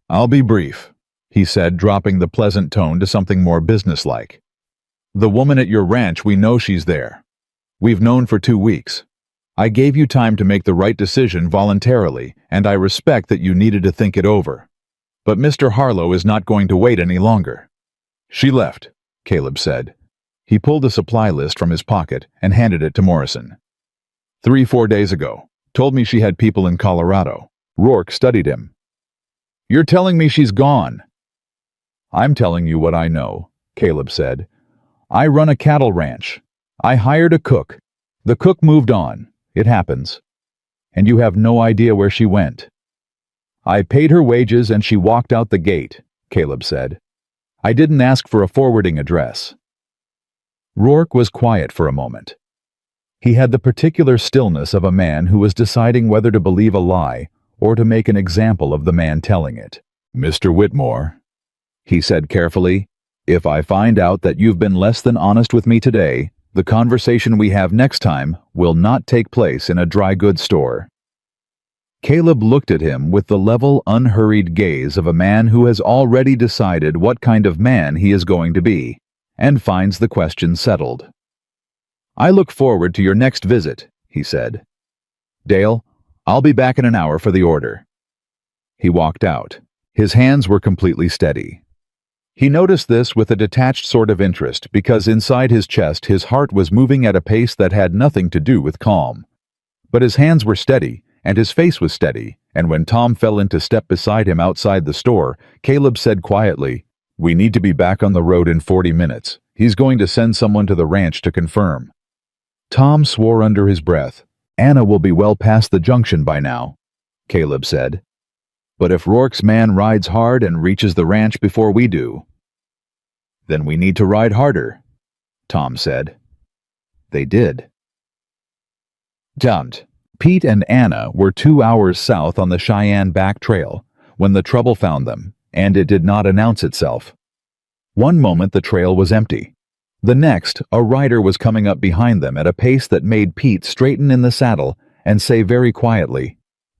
A: "I'll be brief," he said, dropping the pleasant tone to something more businesslike. "The woman at your ranch, we know she's there. We've known for 2 weeks. I gave you time to make the right decision voluntarily, and I respect that you needed to think it over. But Mr. Harlow is not going to wait any longer." "She left," Caleb said. He pulled a supply list from his pocket and handed it to Morrison. 3-4 days ago. Told me she had people in Colorado." Rourke studied him. "You're telling me she's gone?" "I'm telling you what I know," Caleb said. "I run a cattle ranch. I hired a cook. The cook moved on. It happens. And you have no idea where she went." "I paid her wages and she walked out the gate," Caleb said. "I didn't ask for a forwarding address." Rourke was quiet for a moment. He had the particular stillness of a man who was deciding whether to believe a lie or to make an example of the man telling it. "Mr. Whitmore," he said carefully, "if I find out that you've been less than honest with me today, the conversation we have next time will not take place in a dry goods store." Caleb looked at him with the level, unhurried gaze of a man who has already decided what kind of man he is going to be, and finds the question settled. "I look forward to your next visit," he said. "Dale, I'll be back in an hour for the order." He walked out. His hands were completely steady. He noticed this with a detached sort of interest because inside his chest his heart was moving at a pace that had nothing to do with calm. But his hands were steady, and his face was steady, and when Tom fell into step beside him outside the store, Caleb said quietly, "We need to be back on the road in 40 minutes. He's going to send someone to the ranch to confirm." Tom swore under his breath. "Anna will be well past the junction by now," Caleb said. "But if Rourke's man rides hard and reaches the ranch before we do, then we need to ride harder," Tom said. They did. Dumped. Pete and Anna were 2 hours south on the Cheyenne Back Trail when the trouble found them, and it did not announce itself. One moment the trail was empty. The next, a rider was coming up behind them at a pace that made Pete straighten in the saddle and say very quietly,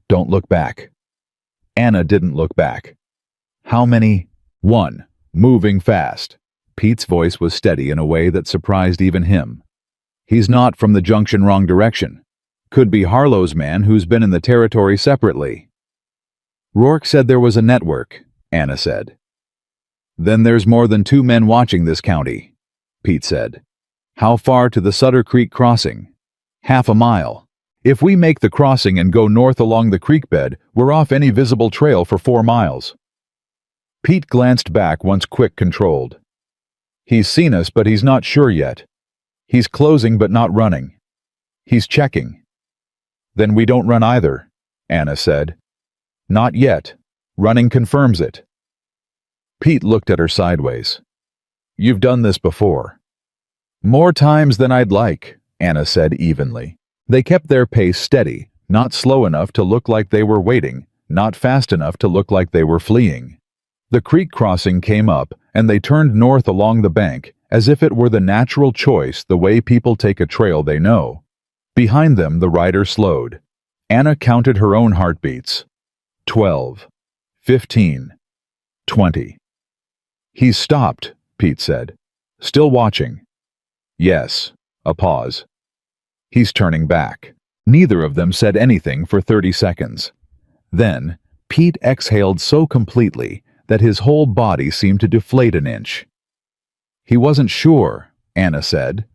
A: "Don't look back." Anna didn't look back. "How many?" "1. Moving fast." Pete's voice was steady in a way that surprised even him. "He's not from the junction wrong direction. Could be Harlow's man who's been in the territory separately." "Rourke said there was a network," Anna said. "Then there's more than 2 men watching this county," Pete said. "How far to the Sutter Creek crossing?" "Half a mile. If we make the crossing and go north along the creek bed, we're off any visible trail for 4 miles. Pete glanced back once quick controlled. "He's seen us, but he's not sure yet. He's closing but not running. He's checking." "Then we don't run either," Anna said. "Not yet. Running confirms it." Pete looked at her sideways. "You've done this before." "More times than I'd like," Anna said evenly. They kept their pace steady, not slow enough to look like they were waiting, not fast enough to look like they were fleeing. The creek crossing came up, and they turned north along the bank, as if it were the natural choice the way people take a trail they know. Behind them the rider slowed. Anna counted her own heartbeats. 12. 15. 20. "He's stopped," Pete said. "Still watching." "Yes." A pause. "He's turning back." Neither of them said anything for 30 seconds. Then, Pete exhaled so completely that his whole body seemed to deflate an inch. "He wasn't sure," Anna said.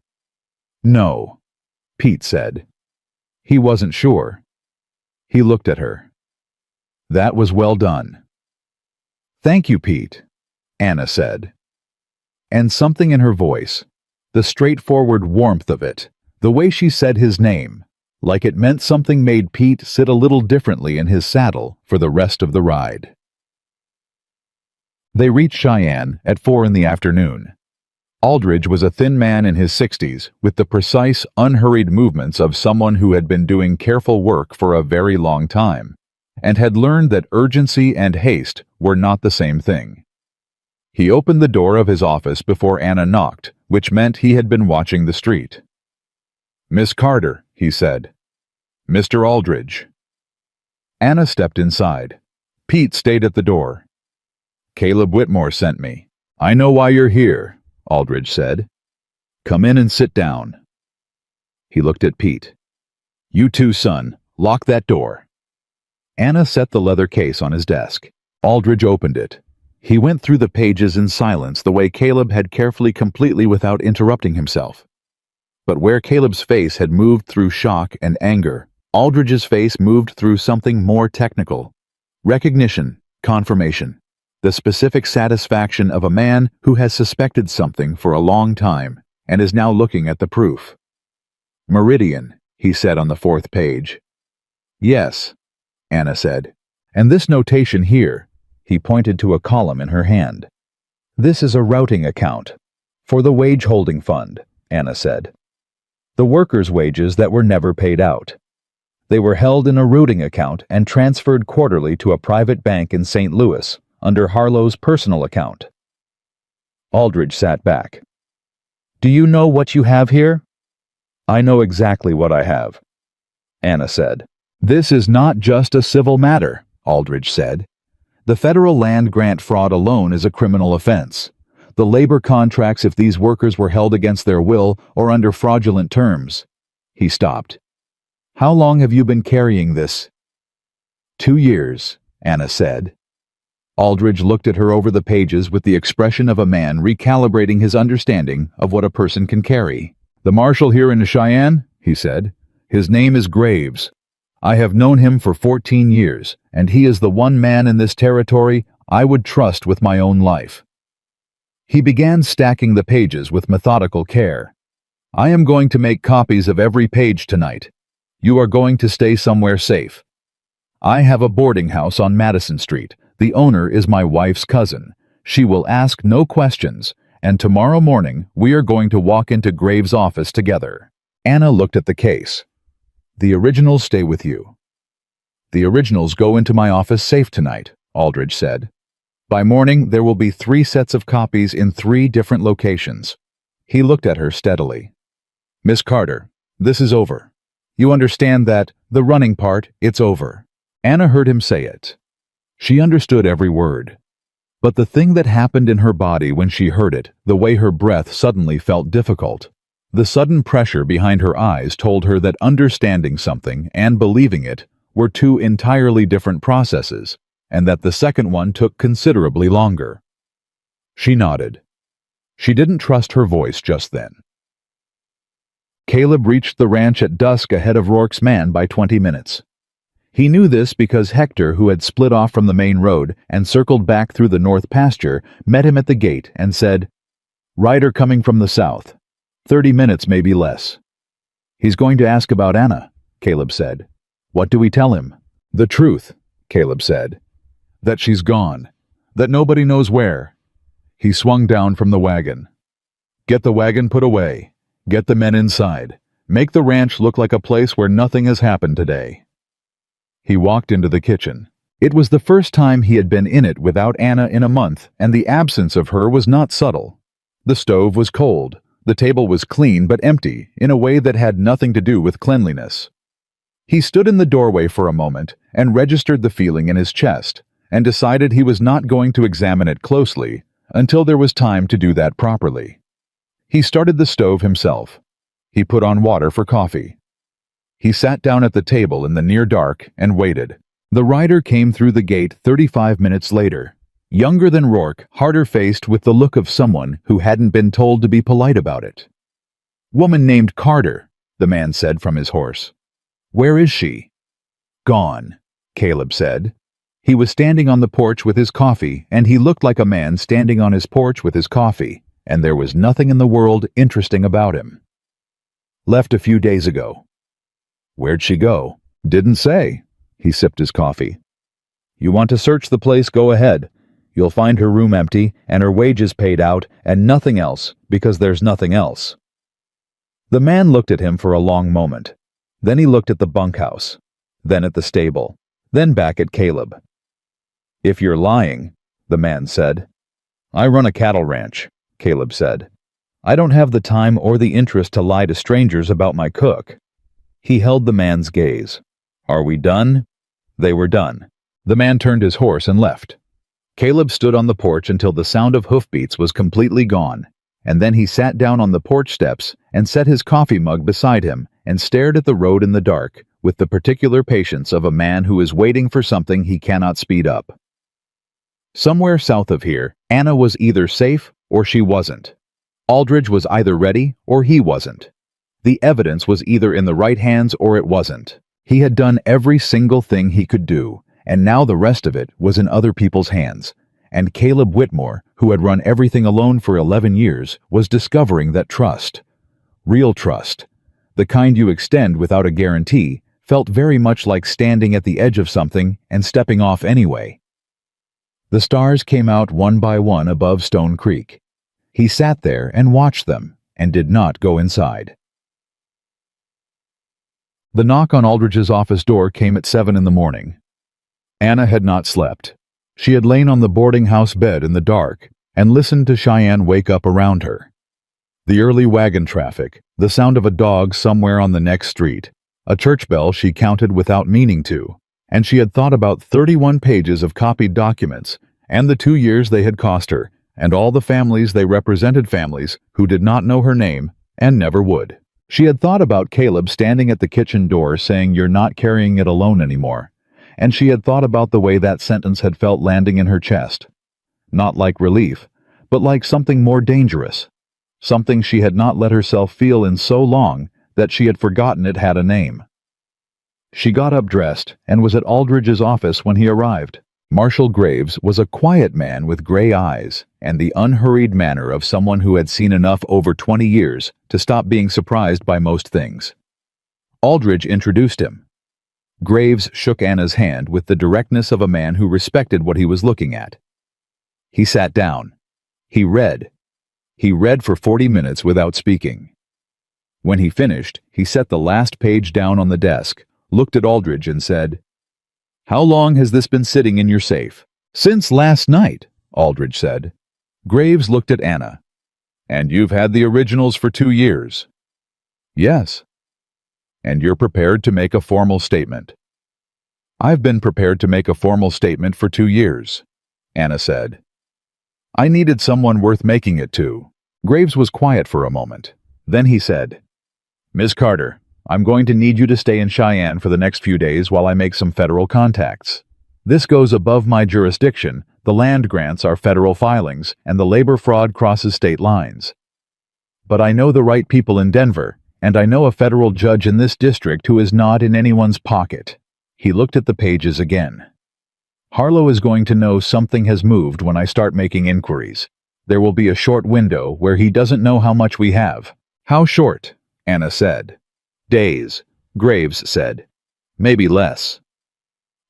A: "No," Pete said. "He wasn't sure." He looked at her. "That was well done." "Thank you, Pete," Anna said. And something in her voice, the straightforward warmth of it, the way she said his name, like it meant something, made Pete sit a little differently in his saddle for the rest of the ride. They reached Cheyenne at 4 in the afternoon. Aldridge was a thin man in his 60s, with the precise, unhurried movements of someone who had been doing careful work for a very long time, and had learned that urgency and haste were not the same thing. He opened the door of his office before Anna knocked, which meant he had been watching the street. "Miss Carter," he said. "Mr. Aldridge." Anna stepped inside. Pete stayed at the door. "Caleb Whitmore sent me. I know why you're here," Aldridge said. "Come in and sit down." He looked at Pete. "You too, son. Lock that door." Anna set the leather case on his desk. Aldridge opened it. He went through the pages in silence, the way Caleb had carefully, completely without interrupting himself. But where Caleb's face had moved through shock and anger, Aldridge's face moved through something more technical. Recognition, confirmation, the specific satisfaction of a man who has suspected something for a long time and is now looking at the proof. "Meridian," he said on the 4th page. "Yes," Anna said. "And this notation here," he pointed to a column in her hand. "This is a routing account for the wage holding fund," Anna said. "The workers' wages that were never paid out. They were held in a routing account and transferred quarterly to a private bank in St. Louis under Harlow's personal account." Aldridge sat back. "Do you know what you have here?" "I know exactly what I have," Anna said. "This is not just a civil matter," Aldridge said. "The federal land grant fraud alone is a criminal offense. The labor contracts if these workers were held against their will or under fraudulent terms." He stopped. "How long have you been carrying this?" 2 years, Anna said. Aldridge looked at her over the pages with the expression of a man recalibrating his understanding of what a person can carry. "The marshal here in Cheyenne," he said. "His name is Graves. I have known him for 14 years, and he is the one man in this territory I would trust with my own life." He began stacking the pages with methodical care. "I am going to make copies of every page tonight. You are going to stay somewhere safe. I have a boarding house on Madison Street. The owner is my wife's cousin. She will ask no questions, and tomorrow morning we are going to walk into Graves' office together." Anna looked at the case. "The originals stay with you." "The originals go into my office safe tonight," Aldridge said. "By morning there will be 3 sets of copies in 3 different locations." He looked at her steadily. "Miss Carter, this is over. You understand that, the running part, it's over." Anna heard him say it. She understood every word. But the thing that happened in her body when she heard it, the way her breath suddenly felt difficult, the sudden pressure behind her eyes told her that understanding something and believing it were 2 entirely different processes, and that the second one took considerably longer. She nodded. She didn't trust her voice just then. Caleb reached the ranch at dusk ahead of Rourke's man by 20 minutes. He knew this because Hector, who had split off from the main road and circled back through the north pasture, met him at the gate and said, "Rider coming from the south. 30 minutes, maybe less." "He's going to ask about Anna," Caleb said. "What do we tell him?" "The truth," Caleb said. "That she's gone. That nobody knows where." He swung down from the wagon. "Get the wagon put away. Get the men inside. Make the ranch look like a place where nothing has happened today." He walked into the kitchen. It was the first time he had been in it without Anna in a month, and the absence of her was not subtle. The stove was cold. The table was clean but empty, in a way that had nothing to do with cleanliness. He stood in the doorway for a moment and registered the feeling in his chest, and decided he was not going to examine it closely until there was time to do that properly. He started the stove himself. He put on water for coffee. He sat down at the table in the near dark and waited. The rider came through the gate 35 minutes later, younger than Rourke, harder-faced with the look of someone who hadn't been told to be polite about it. "Woman named Carter," the man said from his horse. "Where is she?" "Gone," Caleb said. He was standing on the porch with his coffee, and he looked like a man standing on his porch with his coffee, and there was nothing in the world interesting about him. Left a few days ago. Where'd she go? Didn't say. He sipped his coffee. You want to search the place, go ahead. You'll find her room empty and her wages paid out and nothing else, because there's nothing else. The man looked at him for a long moment. Then he looked at the bunkhouse, then at the stable, then back at Caleb. If you're lying, the man said. I run a cattle ranch, Caleb said. I don't have the time or the interest to lie to strangers about my cook. He held the man's gaze. Are we done? They were done. The man turned his horse and left. Caleb stood on the porch until the sound of hoofbeats was completely gone, and then he sat down on the porch steps and set his coffee mug beside him and stared at the road in the dark with the particular patience of a man who is waiting for something he cannot speed up. Somewhere south of here, Anna was either safe or she wasn't. Aldridge was either ready or he wasn't. The evidence was either in the right hands or it wasn't. He had done every single thing he could do, and now the rest of it was in other people's hands. And Caleb Whitmore, who had run everything alone for 11 years, was discovering that trust, real trust, the kind you extend without a guarantee, felt very much like standing at the edge of something and stepping off anyway. The stars came out one by one above Stone Creek. He sat there and watched them, and did not go inside. The knock on Aldridge's office door came at 7 in the morning. Anna had not slept. She had lain on the boarding house bed in the dark and listened to Cheyenne wake up around her. The early wagon traffic, the sound of a dog somewhere on the next street, a church bell she counted without meaning to, and she had thought about 31 pages of copied documents, and the 2 years they had cost her, and all the families they represented, families who did not know her name and never would. She had thought about Caleb standing at the kitchen door saying, "You're not carrying it alone anymore." And she had thought about the way that sentence had felt landing in her chest. Not like relief, but like something more dangerous. Something she had not let herself feel in so long that she had forgotten it had a name. She got up dressed and was at Aldridge's office when he arrived. Marshall Graves was a quiet man with gray eyes and the unhurried manner of someone who had seen enough over 20 years to stop being surprised by most things. Aldridge introduced him. Graves shook Anna's hand with the directness of a man who respected what he was looking at. He sat down. He read. He read for 40 minutes without speaking. When he finished, he set the last page down on the desk, looked at Aldridge and said, "How long has this been sitting in your safe?" "Since last night," Aldridge said. Graves looked at Anna. "And you've had the originals for 2 years?" "Yes." "And you're prepared to make a formal statement?" "I've been prepared to make a formal statement for 2 years," Anna said. "I needed someone worth making it to." Graves was quiet for a moment. Then he said, "Miss Carter, I'm going to need you to stay in Cheyenne for the next few days while I make some federal contacts. This goes above my jurisdiction. The land grants are federal filings, and the labor fraud crosses state lines. But I know the right people in Denver, and I know a federal judge in this district who is not in anyone's pocket." He looked at the pages again. "Harlow is going to know something has moved when I start making inquiries. There will be a short window where he doesn't know how much we have." "How short?" Anna said. "Days," Graves said. "Maybe less."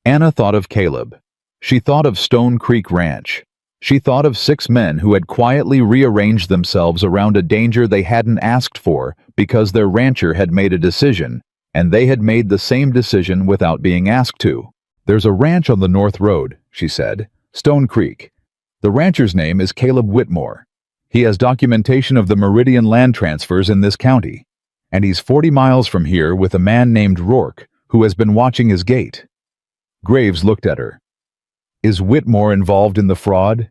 A: Anna thought of Caleb. She thought of Stone Creek Ranch. She thought of 6 men who had quietly rearranged themselves around a danger they hadn't asked for because their rancher had made a decision, and they had made the same decision without being asked to. "There's a ranch on the North Road," she said. "Stone Creek. The rancher's name is Caleb Whitmore. He has documentation of the Meridian land transfers in this county. And he's 40 miles from here with a man named Rourke, who has been watching his gate." Graves looked at her. "Is Whitmore involved in the fraud?"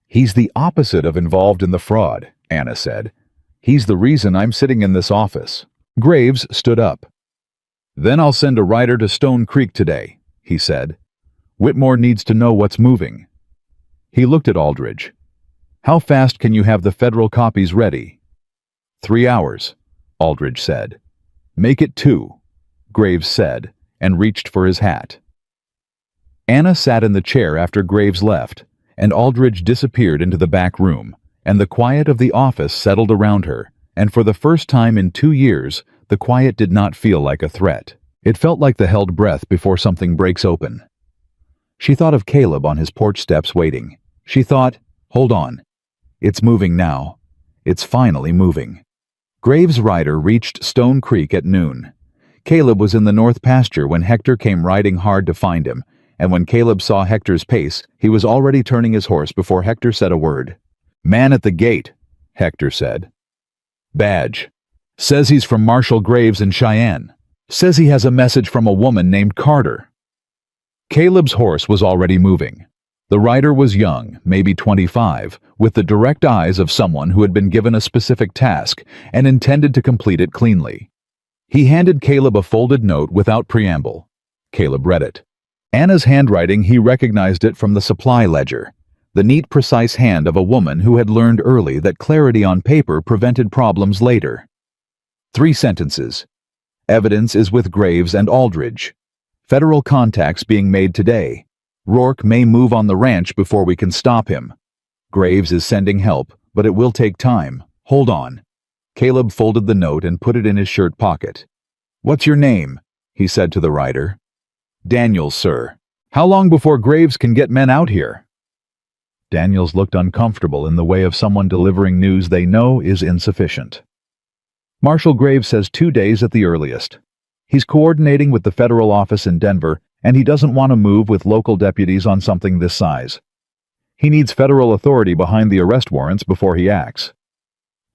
A: "He's the opposite of involved in the fraud," Anna said. "He's the reason I'm sitting in this office." Graves stood up. "Then I'll send a rider to Stone Creek today," he said. "Whitmore needs to know what's moving." He looked at Aldridge. "How fast can you have the federal copies ready?" 3 hours, Aldridge said. "Make it 2, Graves said, and reached for his hat. Anna sat in the chair after Graves left, and Aldridge disappeared into the back room, and the quiet of the office settled around her, and for the first time in 2 years, the quiet did not feel like a threat. It felt like the held breath before something breaks open. She thought of Caleb on his porch steps waiting. She thought, hold on. It's moving now. It's finally moving. Graves' rider reached Stone Creek at noon. Caleb was in the north pasture when Hector came riding hard to find him, and when Caleb saw Hector's pace, he was already turning his horse before Hector said a word. "Man at the gate," Hector said. "Badge. Says he's from Marshal Graves in Cheyenne. Says he has a message from a woman named Carter." Caleb's horse was already moving. The rider was young, maybe 25, with the direct eyes of someone who had been given a specific task and intended to complete it cleanly. He handed Caleb a folded note without preamble. Caleb read it. Anna's handwriting, he recognized it from the supply ledger, the neat, precise hand of a woman who had learned early that clarity on paper prevented problems later. 3 sentences. Evidence is with Graves and Aldridge. Federal contacts being made today. Rourke may move on the ranch before we can stop him. Graves is sending help, but it will take time. Hold on. Caleb folded the note and put it in his shirt pocket. "What's your name?" he said to the rider. "Daniels, sir. How long before Graves can get men out here?" Daniels looked uncomfortable in the way of someone delivering news they know is insufficient. "Marshal Graves says 2 days at the earliest. He's coordinating with the federal office in Denver, and he doesn't want to move with local deputies on something this size. He needs federal authority behind the arrest warrants before he acts."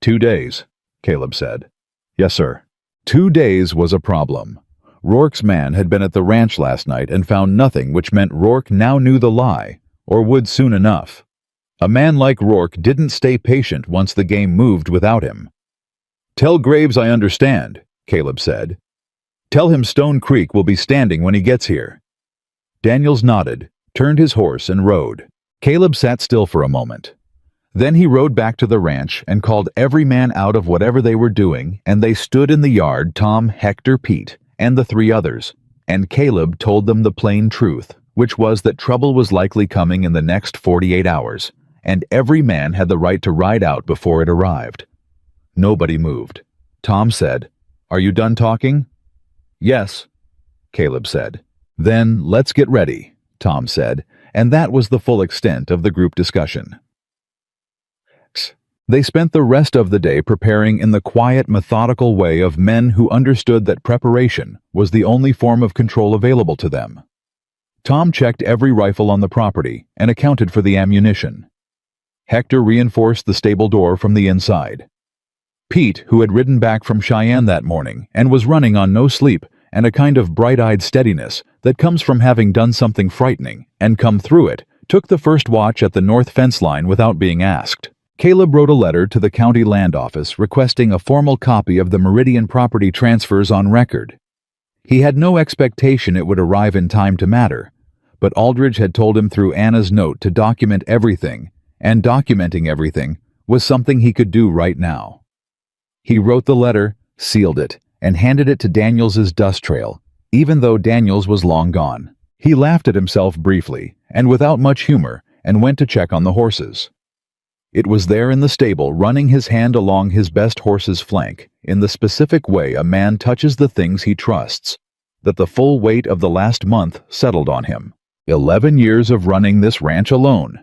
A: 2 days, Caleb said. "Yes, sir." 2 days was a problem. Rourke's man had been at the ranch last night and found nothing, which meant Rourke now knew the lie, or would soon enough. A man like Rourke didn't stay patient once the game moved without him. "Tell Graves I understand," Caleb said. "Tell him Stone Creek will be standing when he gets here." Daniels nodded, turned his horse and rode. Caleb sat still for a moment. Then he rode back to the ranch and called every man out of whatever they were doing, and they stood in the yard, Tom, Hector, Pete, and the 3 others, and Caleb told them the plain truth, which was that trouble was likely coming in the next 48 hours, and every man had the right to ride out before it arrived. Nobody moved. Tom said, "Are you done talking?" "Yes," Caleb said. "Then let's get ready," Tom said, and that was the full extent of the group discussion. They spent the rest of the day preparing in the quiet, methodical way of men who understood that preparation was the only form of control available to them. Tom checked every rifle on the property and accounted for the ammunition. Hector reinforced the stable door from the inside. Pete, who had ridden back from Cheyenne that morning and was running on no sleep and a kind of bright-eyed steadiness that comes from having done something frightening and come through it, took the first watch at the north fence line without being asked. Caleb wrote a letter to the county land office requesting a formal copy of the Meridian property transfers on record. He had no expectation it would arrive in time to matter, but Aldridge had told him through Anna's note to document everything, and documenting everything was something he could do right now. He wrote the letter, sealed it, and handed it to Daniels's dust trail, even though Daniels was long gone. He laughed at himself briefly, and without much humor, and went to check on the horses. It was there in the stable, running his hand along his best horse's flank, in the specific way a man touches the things he trusts, that the full weight of the last month settled on him. 11 years of running this ranch alone.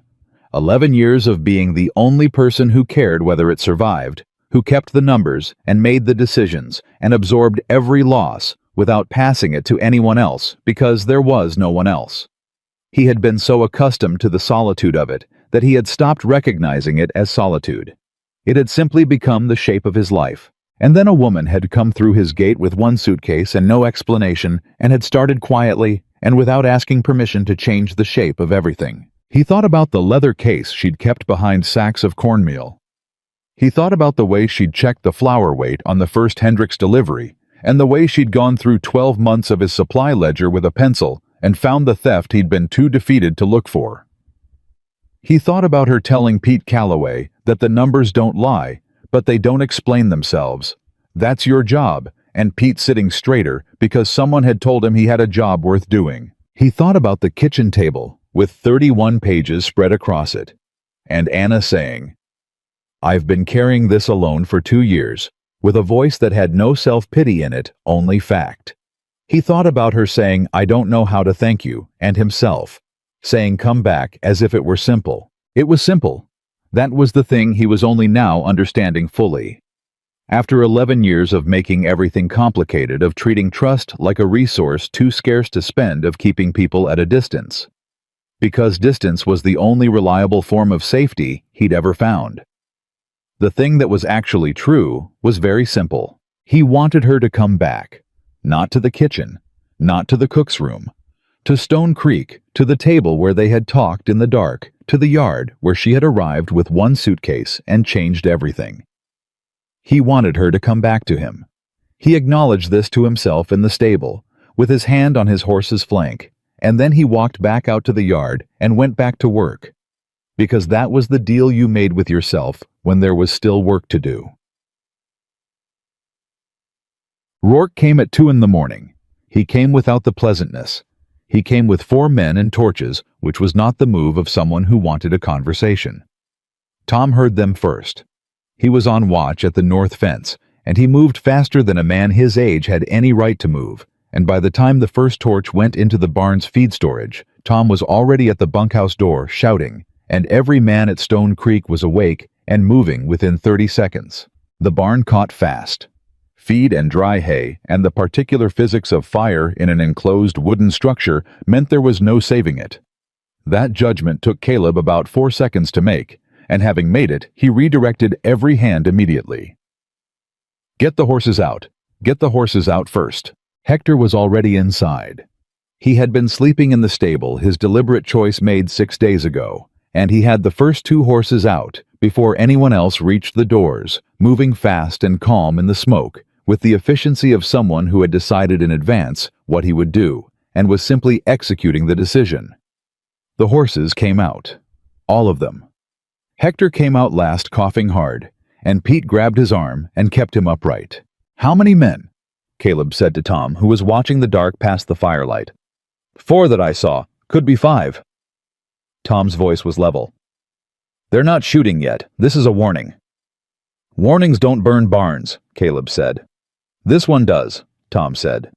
A: 11 years of being the only person who cared whether it survived, who kept the numbers and made the decisions and absorbed every loss without passing it to anyone else because there was no one else. He had been so accustomed to the solitude of it that he had stopped recognizing it as solitude. It had simply become the shape of his life. And then a woman had come through his gate with one suitcase and no explanation, and had started quietly and without asking permission to change the shape of everything. He thought about the leather case she'd kept behind sacks of cornmeal. He thought about the way she'd checked the flour weight on the first Hendricks delivery, and the way she'd gone through 12 months of his supply ledger with a pencil and found the theft he'd been too defeated to look for. He thought about her telling Pete Calloway that the numbers don't lie, but they don't explain themselves. That's your job, and Pete sitting straighter because someone had told him he had a job worth doing. He thought about the kitchen table with 31 pages spread across it, and Anna saying, I've been carrying this alone for 2 years, with a voice that had no self-pity in it, only fact. He thought about her saying, "I don't know how to thank you," and himself saying, "Come back," as if it were simple. It was simple. That was the thing he was only now understanding fully. After 11 years of making everything complicated, of treating trust like a resource too scarce to spend, of keeping people at a distance. Because distance was the only reliable form of safety he'd ever found. The thing that was actually true was very simple. He wanted her to come back. Not to the kitchen, not to the cook's room, to Stone Creek, to the table where they had talked in the dark, to the yard where she had arrived with one suitcase and changed everything. He wanted her to come back to him. He acknowledged this to himself in the stable, with his hand on his horse's flank, and then he walked back out to the yard and went back to work. Because that was the deal you made with yourself when there was still work to do. Rourke came at 2 in the morning. He came without the pleasantness. He came with 4 men and torches, which was not the move of someone who wanted a conversation. Tom heard them first. He was on watch at the north fence, and he moved faster than a man his age had any right to move, and by the time the first torch went into the barn's feed storage, Tom was already at the bunkhouse door, shouting, and every man at Stone Creek was awake and moving within 30 seconds. The barn caught fast. Feed and dry hay, and the particular physics of fire in an enclosed wooden structure meant there was no saving it. That judgment took Caleb about 4 seconds to make, and having made it, he redirected every hand immediately. "Get the horses out. Get the horses out first." Hector was already inside. He had been sleeping in the stable, his deliberate choice made 6 days ago, and he had the first 2 horses out before anyone else reached the doors, moving fast and calm in the smoke, with the efficiency of someone who had decided in advance what he would do, and was simply executing the decision. The horses came out. All of them. Hector came out last, coughing hard, and Pete grabbed his arm and kept him upright. "How many men?" Caleb said to Tom, who was watching the dark past the firelight. "4 that I saw. Could be 5. Tom's voice was level. "They're not shooting yet. This is a warning." "Warnings don't burn barns," Caleb said. "This one does," Tom said.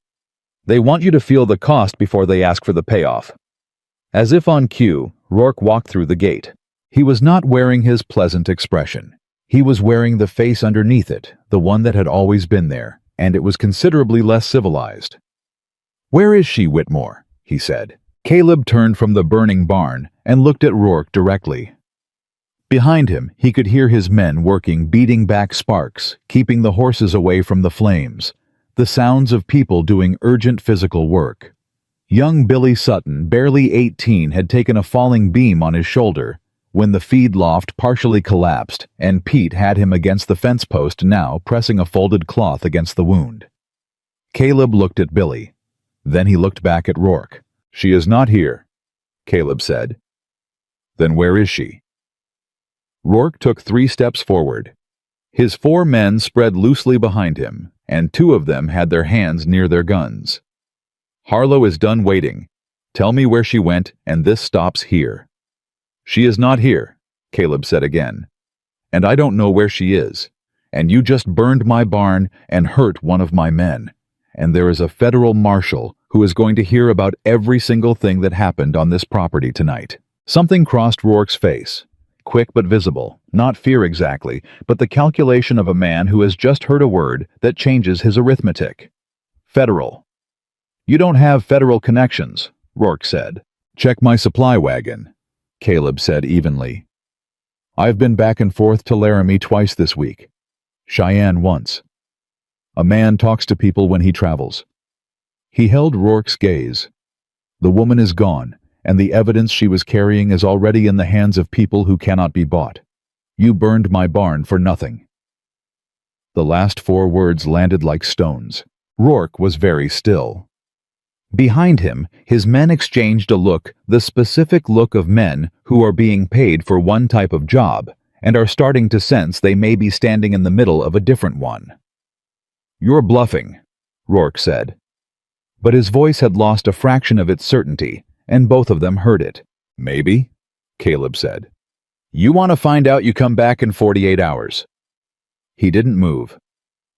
A: "They want you to feel the cost before they ask for the payoff." As if on cue, Rourke walked through the gate. He was not wearing his pleasant expression. He was wearing the face underneath it, the one that had always been there, and it was considerably less civilized. "Where is she, Whitmore?" he said. Caleb turned from the burning barn and looked at Rourke directly. Behind him, he could hear his men working, beating back sparks, keeping the horses away from the flames, the sounds of people doing urgent physical work. Young Billy Sutton, barely 18, had taken a falling beam on his shoulder when the feed loft partially collapsed, and Pete had him against the fence post now, pressing a folded cloth against the wound. Caleb looked at Billy. Then he looked back at Rourke. "She is not here," Caleb said. "Then where is she?" Rourke took 3 steps forward. His 4 men spread loosely behind him, and 2 of them had their hands near their guns. "Harlow is done waiting. Tell me where she went, and this stops here." "She is not here," Caleb said again. "And I don't know where she is. And you just burned my barn and hurt one of my men. And there is a federal marshal who is going to hear about every single thing that happened on this property tonight." Something crossed Rourke's face. Quick but visible, not fear exactly, but the calculation of a man who has just heard a word that changes his arithmetic. "Federal." "You don't have federal connections," Rourke said. "Check my supply wagon," Caleb said evenly. "I've been back and forth to Laramie twice this week. Cheyenne once. A man talks to people when he travels." He held Rourke's gaze. "The woman is gone, and the evidence she was carrying is already in the hands of people who cannot be bought. You burned my barn for nothing." The last 4 words landed like stones. Rourke was very still. Behind him, his men exchanged a look, the specific look of men who are being paid for one type of job and are starting to sense they may be standing in the middle of a different one. "You're bluffing," Rourke said. But his voice had lost a fraction of its certainty, and both of them heard it. "Maybe," Caleb said. You want to find out, you come back in 48 hours. He didn't move.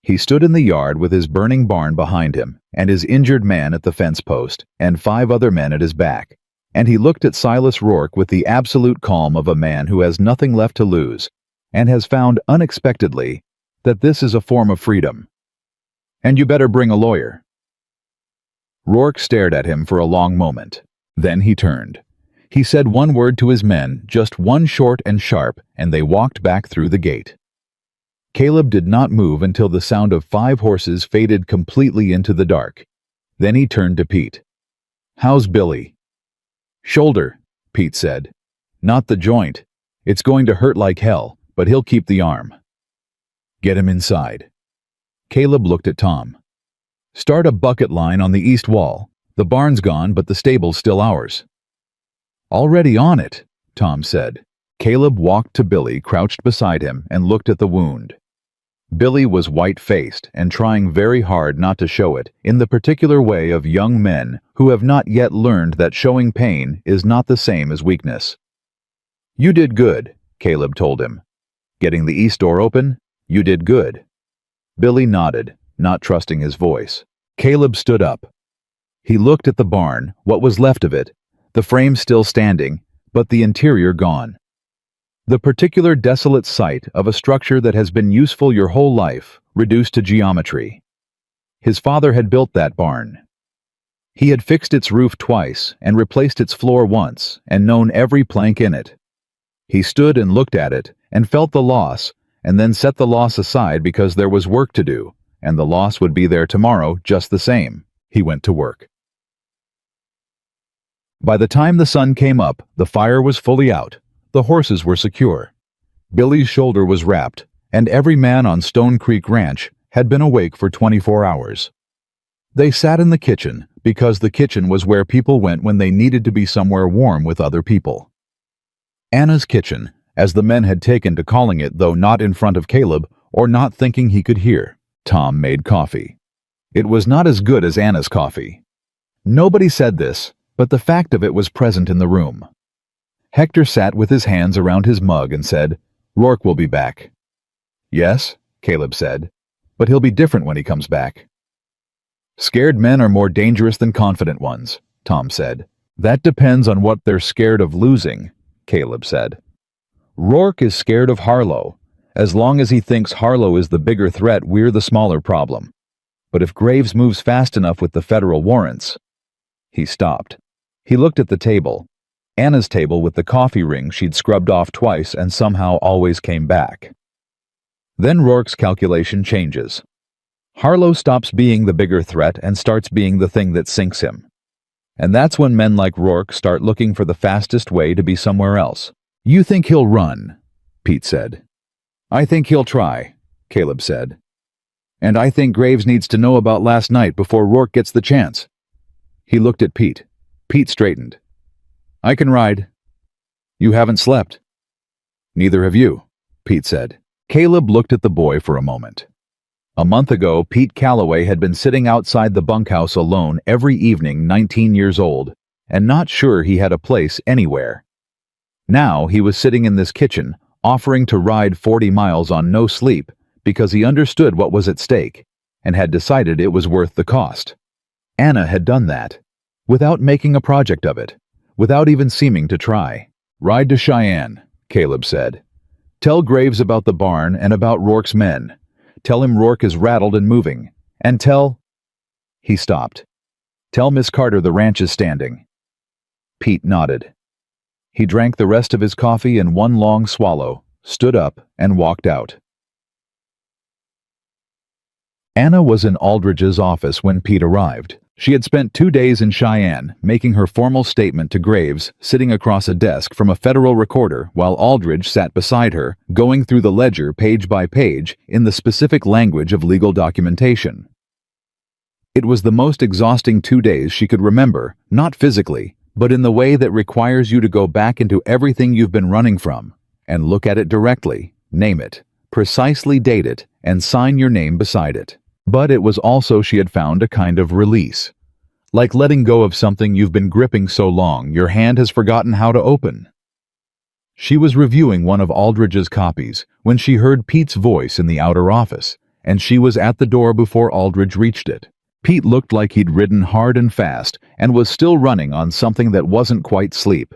A: He stood in the yard with his burning barn behind him, and his injured man at the fence post, and 5 other men at his back. And he looked at Silas Rourke with the absolute calm of a man who has nothing left to lose, and has found unexpectedly that this is a form of freedom. And you better bring a lawyer. Rourke stared at him for a long moment. Then he turned. He said one word to his men, just one short and sharp, and they walked back through the gate. Caleb did not move until the sound of 5 horses faded completely into the dark. Then he turned to Pete. "How's Billy?" "Shoulder," Pete said. "Not the joint. It's going to hurt like hell, but he'll keep the arm." "Get him inside." Caleb looked at Tom. "Start a bucket line on the east wall. The barn's gone, but the stable's still ours." "Already on it," Tom said. Caleb walked to Billy, crouched beside him, and looked at the wound. Billy was white-faced and trying very hard not to show it, in the particular way of young men who have not yet learned that showing pain is not the same as weakness. "You did good," Caleb told him. "Getting the east door open? You did good." Billy nodded, not trusting his voice. Caleb stood up. He looked at the barn, what was left of it, the frame still standing, but the interior gone. The particular desolate sight of a structure that has been useful your whole life, reduced to geometry. His father had built that barn. He had fixed its roof twice and replaced its floor once and known every plank in it. He stood and looked at it and felt the loss, and then set the loss aside because there was work to do, and the loss would be there tomorrow just the same. He went to work. By the time the sun came up, the fire was fully out. The horses were secure. Billy's shoulder was wrapped, and every man on Stone Creek Ranch had been awake for 24 hours. They sat in the kitchen because the kitchen was where people went when they needed to be somewhere warm with other people. Anna's kitchen, as the men had taken to calling it, though not in front of Caleb or not thinking he could hear. Tom made coffee. It was not as good as Anna's coffee. Nobody said this, but the fact of it was present in the room. Hector sat with his hands around his mug and said, "Rourke will be back." "Yes," Caleb said, "but he'll be different when he comes back." "Scared men are more dangerous than confident ones," Tom said. "That depends on what they're scared of losing," Caleb said. "Rourke is scared of Harlow. As long as he thinks Harlow is the bigger threat, we're the smaller problem. But if Graves moves fast enough with the federal warrants—" He stopped. He looked at the table. Anna's table with the coffee ring she'd scrubbed off twice and somehow always came back. Then Rourke's calculation changes. Harlow stops being the bigger threat and starts being the thing that sinks him. And that's when men like Rourke start looking for the fastest way to be somewhere else. "You think he'll run?" Pete said. "I think he'll try," Caleb said. "And I think Graves needs to know about last night before Rourke gets the chance." He looked at Pete. Pete straightened. "I can ride." "You haven't slept." "Neither have you," Pete said. Caleb looked at the boy for a moment. A month ago, Pete Calloway had been sitting outside the bunkhouse alone every evening, 19 years old, and not sure he had a place anywhere. Now he was sitting in this kitchen, offering to ride 40 miles on no sleep because he understood what was at stake and had decided it was worth the cost. Anna had done that, without making a project of it, without even seeming to try. "Ride to Cheyenne," Caleb said. "Tell Graves about the barn and about Rourke's men. Tell him Rourke is rattled and moving. And tell—" He stopped. "Tell Miss Carter the ranch is standing." Pete nodded. He drank the rest of his coffee in one long swallow, stood up, and walked out. Anna was in Aldridge's office when Pete arrived. She had spent 2 days in Cheyenne, making her formal statement to Graves, sitting across a desk from a federal recorder while Aldridge sat beside her, going through the ledger page by page in the specific language of legal documentation. It was the most exhausting 2 days she could remember, not physically, but in the way that requires you to go back into everything you've been running from, and look at it directly, name it, precisely date it, and sign your name beside it. But it was also, she had found, a kind of release. Like letting go of something you've been gripping so long your hand has forgotten how to open. She was reviewing one of Aldridge's copies when she heard Pete's voice in the outer office, and she was at the door before Aldridge reached it. Pete looked like he'd ridden hard and fast and was still running on something that wasn't quite sleep.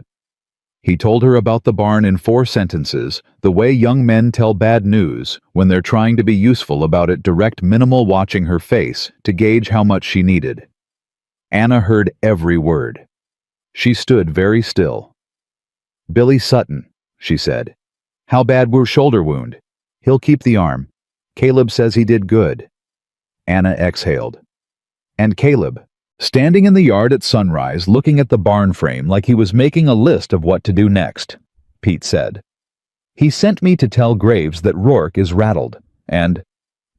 A: He told her about the barn in 4 sentences, the way young men tell bad news when they're trying to be useful about it, direct, minimal, watching her face to gauge how much she needed. Anna heard every word. She stood very still. "Billy Sutton," she said. "How bad were shoulder wound?" "He'll keep the arm. Caleb says he did good." Anna exhaled. "And Caleb?" Standing in the yard at sunrise, looking at the barn frame like he was making a list of what to do next, Pete said. "He sent me to tell Graves that Rourke is rattled, and—"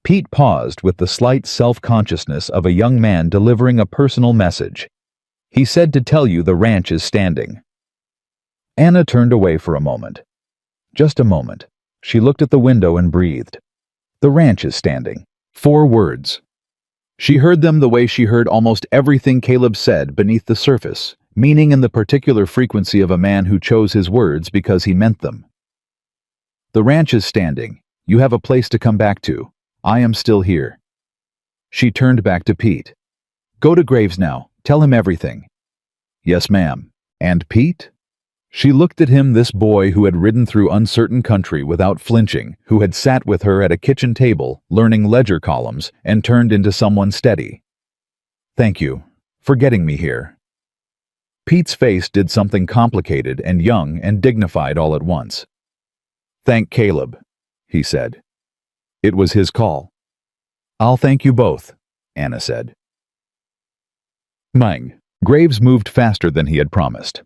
A: Pete paused with the slight self-consciousness of a young man delivering a personal message. "He said to tell you the ranch is standing." Anna turned away for a moment. Just a moment. She looked at the window and breathed. The ranch is standing. 4 words. She heard them the way she heard almost everything Caleb said beneath the surface, meaning in the particular frequency of a man who chose his words because he meant them. The ranch is standing. You have a place to come back to. I am still here. She turned back to Pete. Go to Graves now. Tell him everything. Yes, ma'am. And Pete? She looked at him, this boy who had ridden through uncertain country without flinching, who had sat with her at a kitchen table, learning ledger columns, and turned into someone steady. Thank you for getting me here. Pete's face did something complicated and young and dignified all at once. Thank Caleb, he said. It was his call. I'll thank you both, Anna said. Ming. Graves moved faster than he had promised.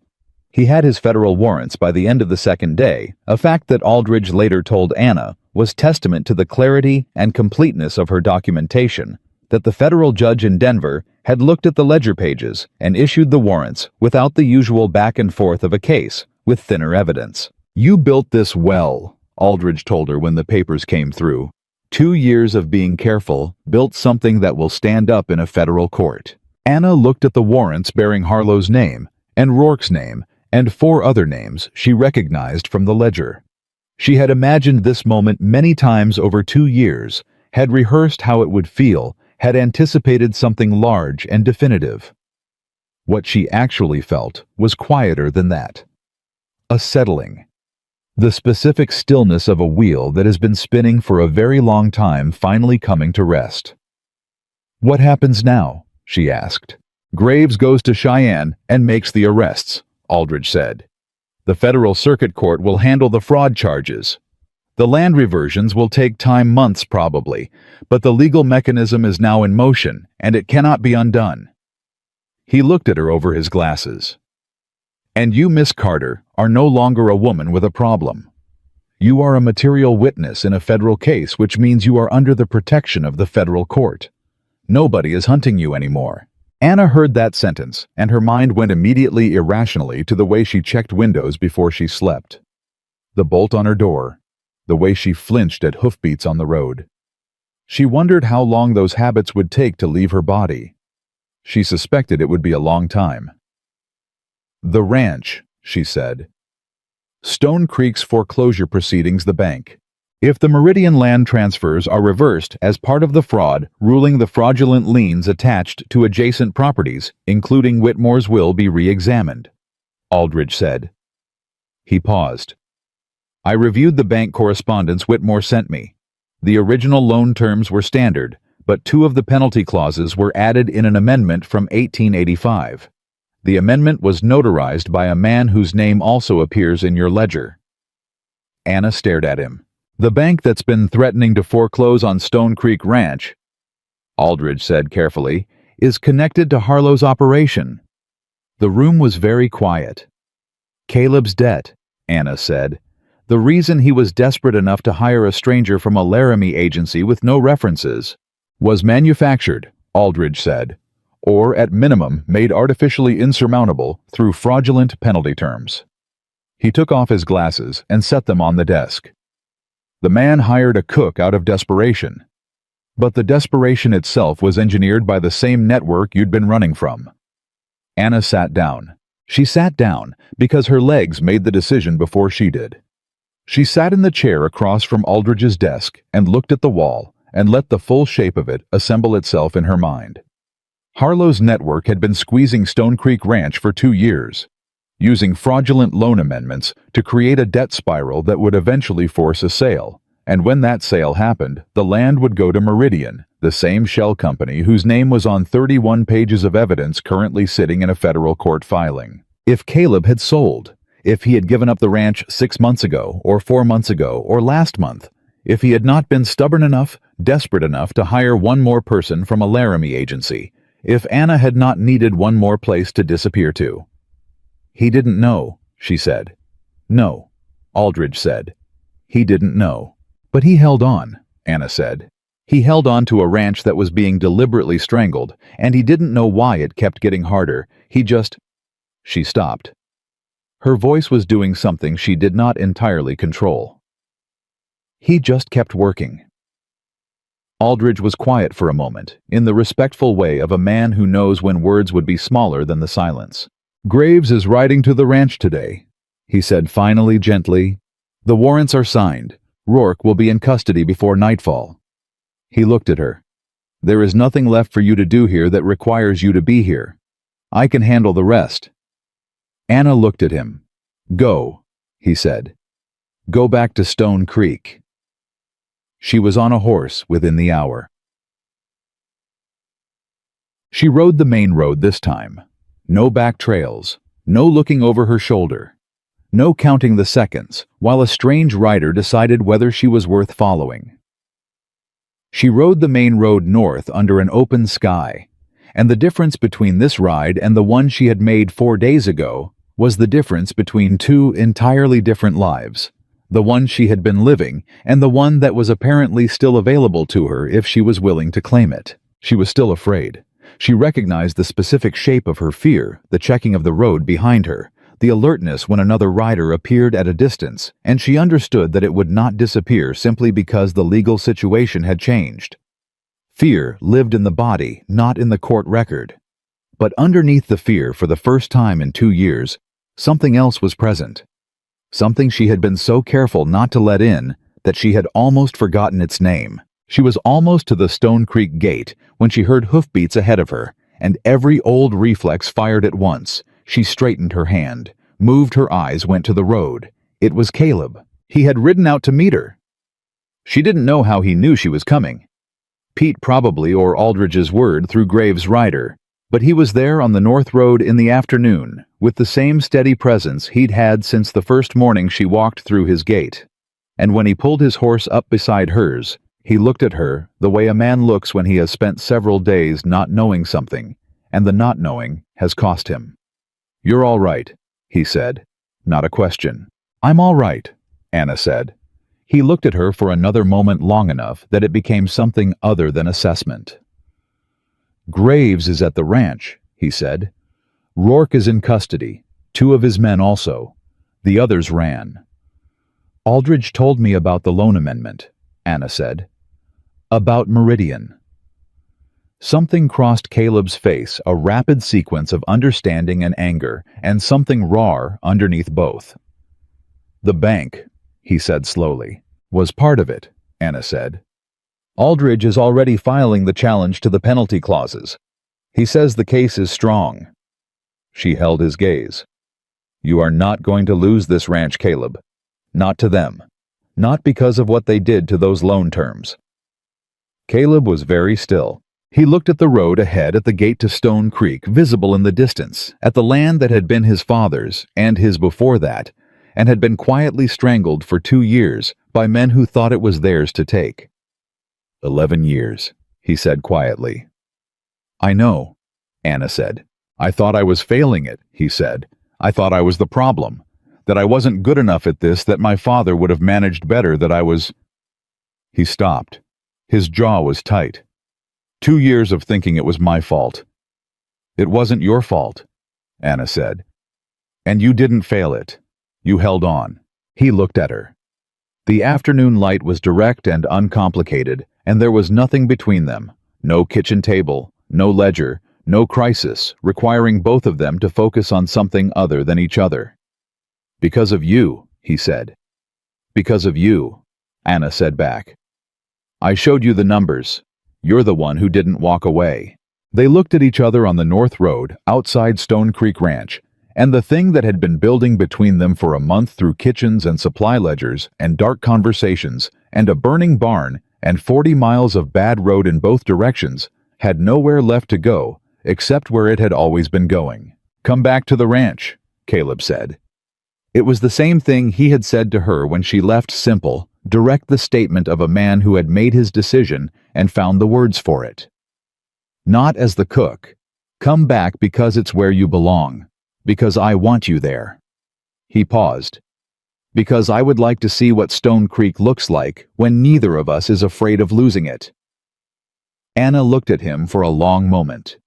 A: He had his federal warrants by the end of the second day, a fact that Aldridge later told Anna was testament to the clarity and completeness of her documentation, that the federal judge in Denver had looked at the ledger pages and issued the warrants without the usual back and forth of a case, with thinner evidence. You built this well, Aldridge told her when the papers came through. 2 years of being careful built something that will stand up in a federal court. Anna looked at the warrants bearing Harlow's name and Rourke's name and 4 other names she recognized from the ledger. She had imagined this moment many times over 2 years, had rehearsed how it would feel, had anticipated something large and definitive. What she actually felt was quieter than that. A settling. The specific stillness of a wheel that has been spinning for a very long time finally coming to rest. What happens now? She asked. Graves goes to Cheyenne and makes the arrests, Aldridge said. The federal circuit court will handle the fraud charges. The land reversions will take time, months probably, but the legal mechanism is now in motion, and it cannot be undone. He looked at her over his glasses. And you, Miss Carter, are no longer a woman with a problem. You are a material witness in a federal case, which means you are under the protection of the federal court. Nobody is hunting you anymore. Anna heard that sentence, and her mind went immediately irrationally to the way she checked windows before she slept. The bolt on her door, the way she flinched at hoofbeats on the road. She wondered how long those habits would take to leave her body. She suspected it would be a long time. The ranch, she said. Stone Creek's foreclosure proceedings, the bank. If the Meridian land transfers are reversed as part of the fraud, ruling the fraudulent liens attached to adjacent properties, including Whitmore's, will be re-examined, Aldridge said. He paused. I reviewed the bank correspondence Whitmore sent me. The original loan terms were standard, but 2 of the penalty clauses were added in an amendment from 1885. The amendment was notarized by a man whose name also appears in your ledger. Anna stared at him. The bank that's been threatening to foreclose on Stone Creek Ranch, Aldridge said carefully, is connected to Harlow's operation. The room was very quiet. Caleb's debt, Anna said. The reason he was desperate enough to hire a stranger from a Laramie agency with no references was manufactured, Aldridge said, or at minimum made artificially insurmountable through fraudulent penalty terms. He took off his glasses and set them on the desk. The man hired a cook out of desperation. But the desperation itself was engineered by the same network you'd been running from. Anna sat down. She sat down because her legs made the decision before she did. She sat in the chair across from Aldridge's desk and looked at the wall and let the full shape of it assemble itself in her mind. Harlow's network had been squeezing Stone Creek Ranch for 2 years, using fraudulent loan amendments to create a debt spiral that would eventually force a sale, and when that sale happened, the land would go to Meridian, the same shell company whose name was on 31 pages of evidence currently sitting in a federal court filing. If Caleb had sold, if he had given up the ranch 6 months ago, or 4 months ago, or last month, if he had not been stubborn enough, desperate enough to hire one more person from a Laramie agency, if Anna had not needed one more place to disappear to. He didn't know, she said. No, Aldridge said. He didn't know. But he held on, Anna said. He held on to a ranch that was being deliberately strangled, and he didn't know why it kept getting harder. He just... She stopped. Her voice was doing something she did not entirely control. He just kept working. Aldridge was quiet for a moment, in the respectful way of a man who knows when words would be smaller than the silence. "Graves is riding to the ranch today," he said finally gently. "The warrants are signed. Rourke will be in custody before nightfall." He looked at her. "There is nothing left for you to do here that requires you to be here. I can handle the rest." Anna looked at him. "Go," he said. "Go back to Stone Creek." She was on a horse within the hour. She rode the main road this time. No back trails, no looking over her shoulder, no counting the seconds, while a strange rider decided whether she was worth following. She rode the main road north under an open sky, and the difference between this ride and the one she had made 4 days ago was the difference between 2 entirely different lives, the one she had been living and the one that was apparently still available to her if she was willing to claim it. She was still afraid. She recognized the specific shape of her fear, the checking of the road behind her, the alertness when another rider appeared at a distance, and she understood that it would not disappear simply because the legal situation had changed. Fear lived in the body, not in the court record. But underneath the fear, for the first time in 2 years, something else was present. Something she had been so careful not to let in that she had almost forgotten its name. She was almost to the Stone Creek gate when she heard hoofbeats ahead of her, and every old reflex fired at once. She straightened her hand, moved her eyes, went to the road. It was Caleb. He had ridden out to meet her. She didn't know how he knew she was coming. Pete probably, or Aldridge's word through Graves' rider. But he was there on the North Road in the afternoon, with the same steady presence he'd had since the first morning she walked through his gate. And when he pulled his horse up beside hers, he looked at her the way a man looks when he has spent several days not knowing something, and the not knowing has cost him. "You're all right," he said. Not a question. "I'm all right," Anna said. He looked at her for another moment, long enough that it became something other than assessment. "Graves is at the ranch," he said. "Rourke is in custody, 2 of his men also. The others ran." "Aldridge told me about the loan amendment," Anna said. "About Meridian." Something crossed Caleb's face, a rapid sequence of understanding and anger, and something raw underneath both. "The bank," he said slowly, "was part of it," Anna said. "Aldridge is already filing the challenge to the penalty clauses. He says the case is strong." She held his gaze. "You are not going to lose this ranch, Caleb. Not to them. Not because of what they did to those loan terms." Caleb was very still. He looked at the road ahead, at the gate to Stone Creek, visible in the distance, at the land that had been his father's, and his before that, and had been quietly strangled for 2 years by men who thought it was theirs to take. 11 years, he said quietly. "I know," Anna said. "I thought I was failing it," he said. "I thought I was the problem, that I wasn't good enough at this, that my father would have managed better, that I was—" He stopped. His jaw was tight. 2 years of thinking it was my fault." "It wasn't your fault," Anna said. "And you didn't fail it. You held on." He looked at her. The afternoon light was direct and uncomplicated, and there was nothing between them. No kitchen table, no ledger, No crisis, requiring both of them to focus on something other than each other. "Because of you," he said. "Because of you," Anna said back. "I showed you the numbers. You're the one who didn't walk away." They looked at each other on the North Road, outside Stone Creek Ranch, and the thing that had been building between them for a month through kitchens and supply ledgers and dark conversations and a burning barn and 40 miles of bad road in both directions had nowhere left to go except where it had always been going. "Come back to the ranch," Caleb said. It was the same thing he had said to her when she left. Simple, direct, the statement of a man who had made his decision and found the words for it. Not as the cook. "Come back because it's where you belong. Because I want you there." He paused. "Because I would like to see what Stone Creek looks like when neither of us is afraid of losing it." Anna looked at him for a long moment.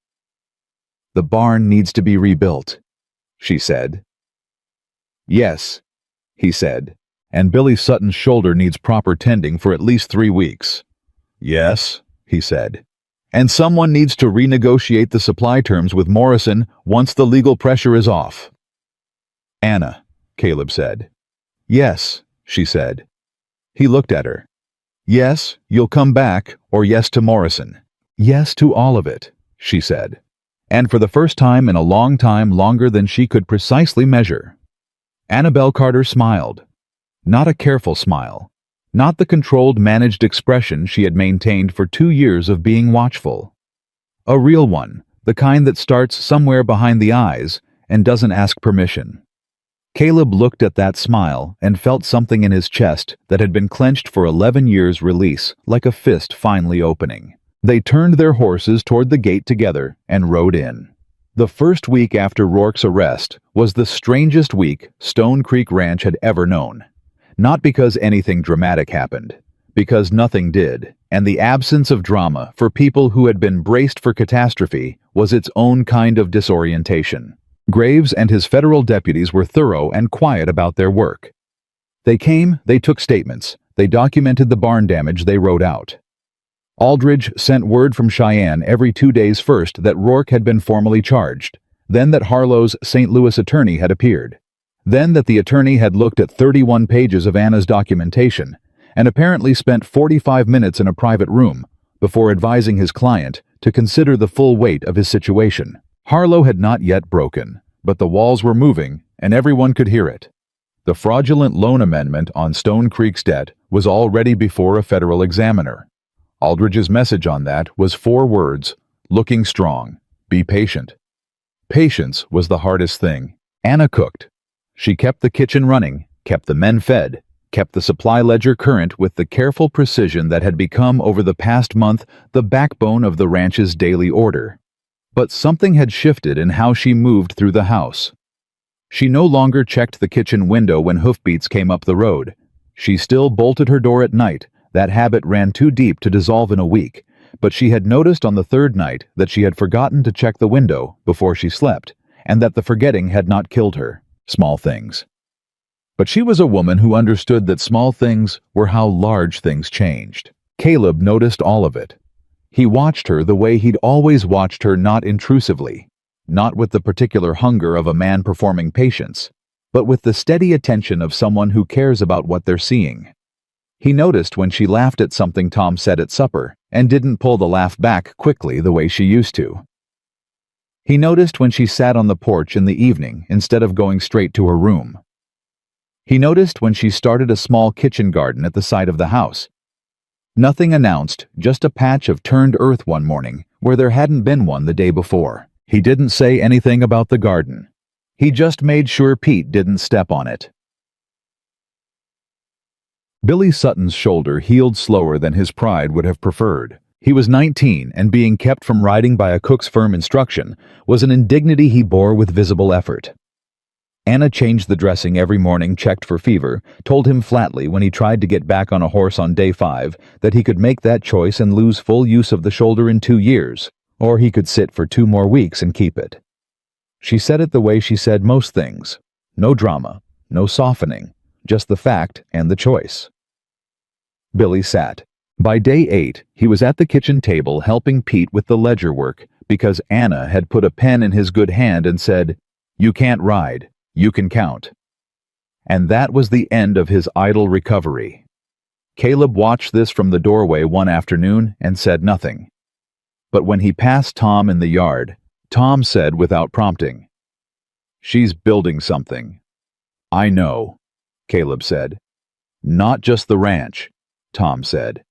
A: "The barn needs to be rebuilt," she said. "Yes," he said, "and Billy Sutton's shoulder needs proper tending for at least 3 weeks." "Yes," he said. "And someone needs to renegotiate the supply terms with Morrison once the legal pressure is off." "Anna," Caleb said. "Yes," she said. He looked at her. "Yes, you'll come back, or yes to Morrison." "Yes to all of it," she said. And for the first time in a long time, longer than she could precisely measure. Annabelle Carter smiled. Not a careful smile. Not the controlled, managed expression she had maintained for 2 years of being watchful. A real one, the kind that starts somewhere behind the eyes and doesn't ask permission. Caleb looked at that smile and felt something in his chest that had been clenched for 11 years release, like a fist finally opening. They turned their horses toward the gate together and rode in. The first week after Rourke's arrest was the strangest week Stone Creek Ranch had ever known. Not because anything dramatic happened, because nothing did, and the absence of drama for people who had been braced for catastrophe was its own kind of disorientation. Graves and his federal deputies were thorough and quiet about their work. They came, they took statements, they documented the barn damage they wrote out. Aldridge sent word from Cheyenne every 2 days, first that Rourke had been formally charged, then that Harlow's St. Louis attorney had appeared, then that the attorney had looked at 31 pages of Anna's documentation and apparently spent 45 minutes in a private room before advising his client to consider the full weight of his situation. Harlow had not yet broken, but the walls were moving and everyone could hear it. The fraudulent loan amendment on Stone Creek's debt was already before a federal examiner. Aldridge's message on that was 4 words: looking strong, be patient. Patience was the hardest thing. Anna cooked. She kept the kitchen running, kept the men fed, kept the supply ledger current with the careful precision that had become over the past month the backbone of the ranch's daily order. But something had shifted in how she moved through the house. She no longer checked the kitchen window when hoofbeats came up the road. She still bolted her door at night. That habit ran too deep to dissolve in a week, but she had noticed on the 3rd night that she had forgotten to check the window before she slept, and that the forgetting had not killed her. Small things. But she was a woman who understood that small things were how large things changed. Caleb noticed all of it. He watched her the way he'd always watched her, not intrusively, not with the particular hunger of a man performing patience, but with the steady attention of someone who cares about what they're seeing. He noticed when she laughed at something Tom said at supper and didn't pull the laugh back quickly the way she used to. He noticed when she sat on the porch in the evening instead of going straight to her room. He noticed when she started a small kitchen garden at the side of the house. Nothing announced, just a patch of turned earth one morning where there hadn't been one the day before. He didn't say anything about the garden. He just made sure Pete didn't step on it. Billy Sutton's shoulder healed slower than his pride would have preferred. He was 19, and being kept from riding by a cook's firm instruction was an indignity he bore with visible effort. Anna changed the dressing every morning, checked for fever, told him flatly when he tried to get back on a horse on day 5 that he could make that choice and lose full use of the shoulder in 2 years, or he could sit for 2 more weeks and keep it. She said it the way she said most things. No drama, no softening, just the fact and the choice. Billy sat. By day 8, he was at the kitchen table helping Pete with the ledger work because Anna had put a pen in his good hand and said, "You can't ride, you can count." And that was the end of his idle recovery. Caleb watched this from the doorway one afternoon and said nothing. But when he passed Tom in the yard, Tom said without prompting, "She's building something." "I know," Caleb said. "Not just the ranch," Tom said.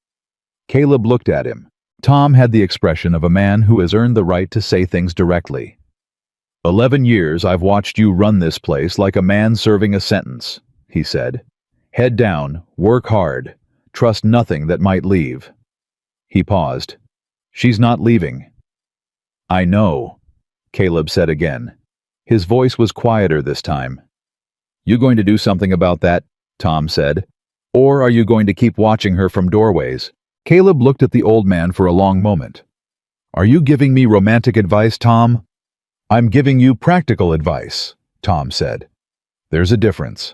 A: Caleb looked at him. Tom had the expression of a man who has earned the right to say things directly. "11 years I've watched you run this place like a man serving a sentence," he said. "Head down, work hard, trust nothing that might leave." He paused. "She's not leaving." "I know," Caleb said again. His voice was quieter this time. "You going to do something about that?" Tom said. "Or are you going to keep watching her from doorways?" Caleb looked at the old man for a long moment. "Are you giving me romantic advice, Tom?" "I'm giving you practical advice," Tom said. "There's a difference."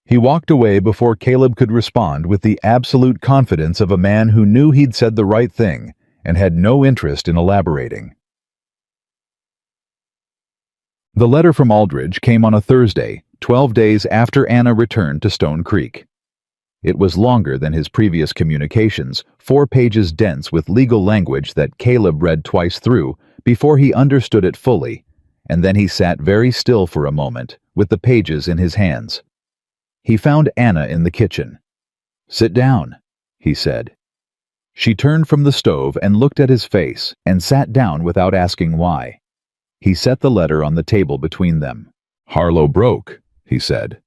A: He walked away before Caleb could respond with the absolute confidence of a man who knew he'd said the right thing and had no interest in elaborating. The letter from Aldridge came on a Thursday, 12 days after Anna returned to Stone Creek. It was longer than his previous communications, 4 pages dense with legal language that Caleb read twice through before he understood it fully, and then he sat very still for a moment, with the pages in his hands. He found Anna in the kitchen. "Sit down," he said. She turned from the stove and looked at his face, and sat down without asking why. He set the letter on the table between them. "Harlow broke," he said.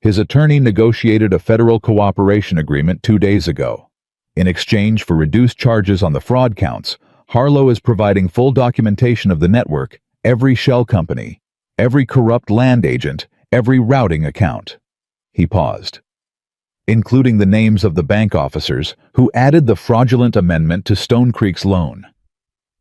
A: "His attorney negotiated a federal cooperation agreement 2 days ago. In exchange for reduced charges on the fraud counts, Harlow is providing full documentation of the network, every shell company, every corrupt land agent, every routing account." He paused. "Including the names of the bank officers who added the fraudulent amendment to Stone Creek's loan."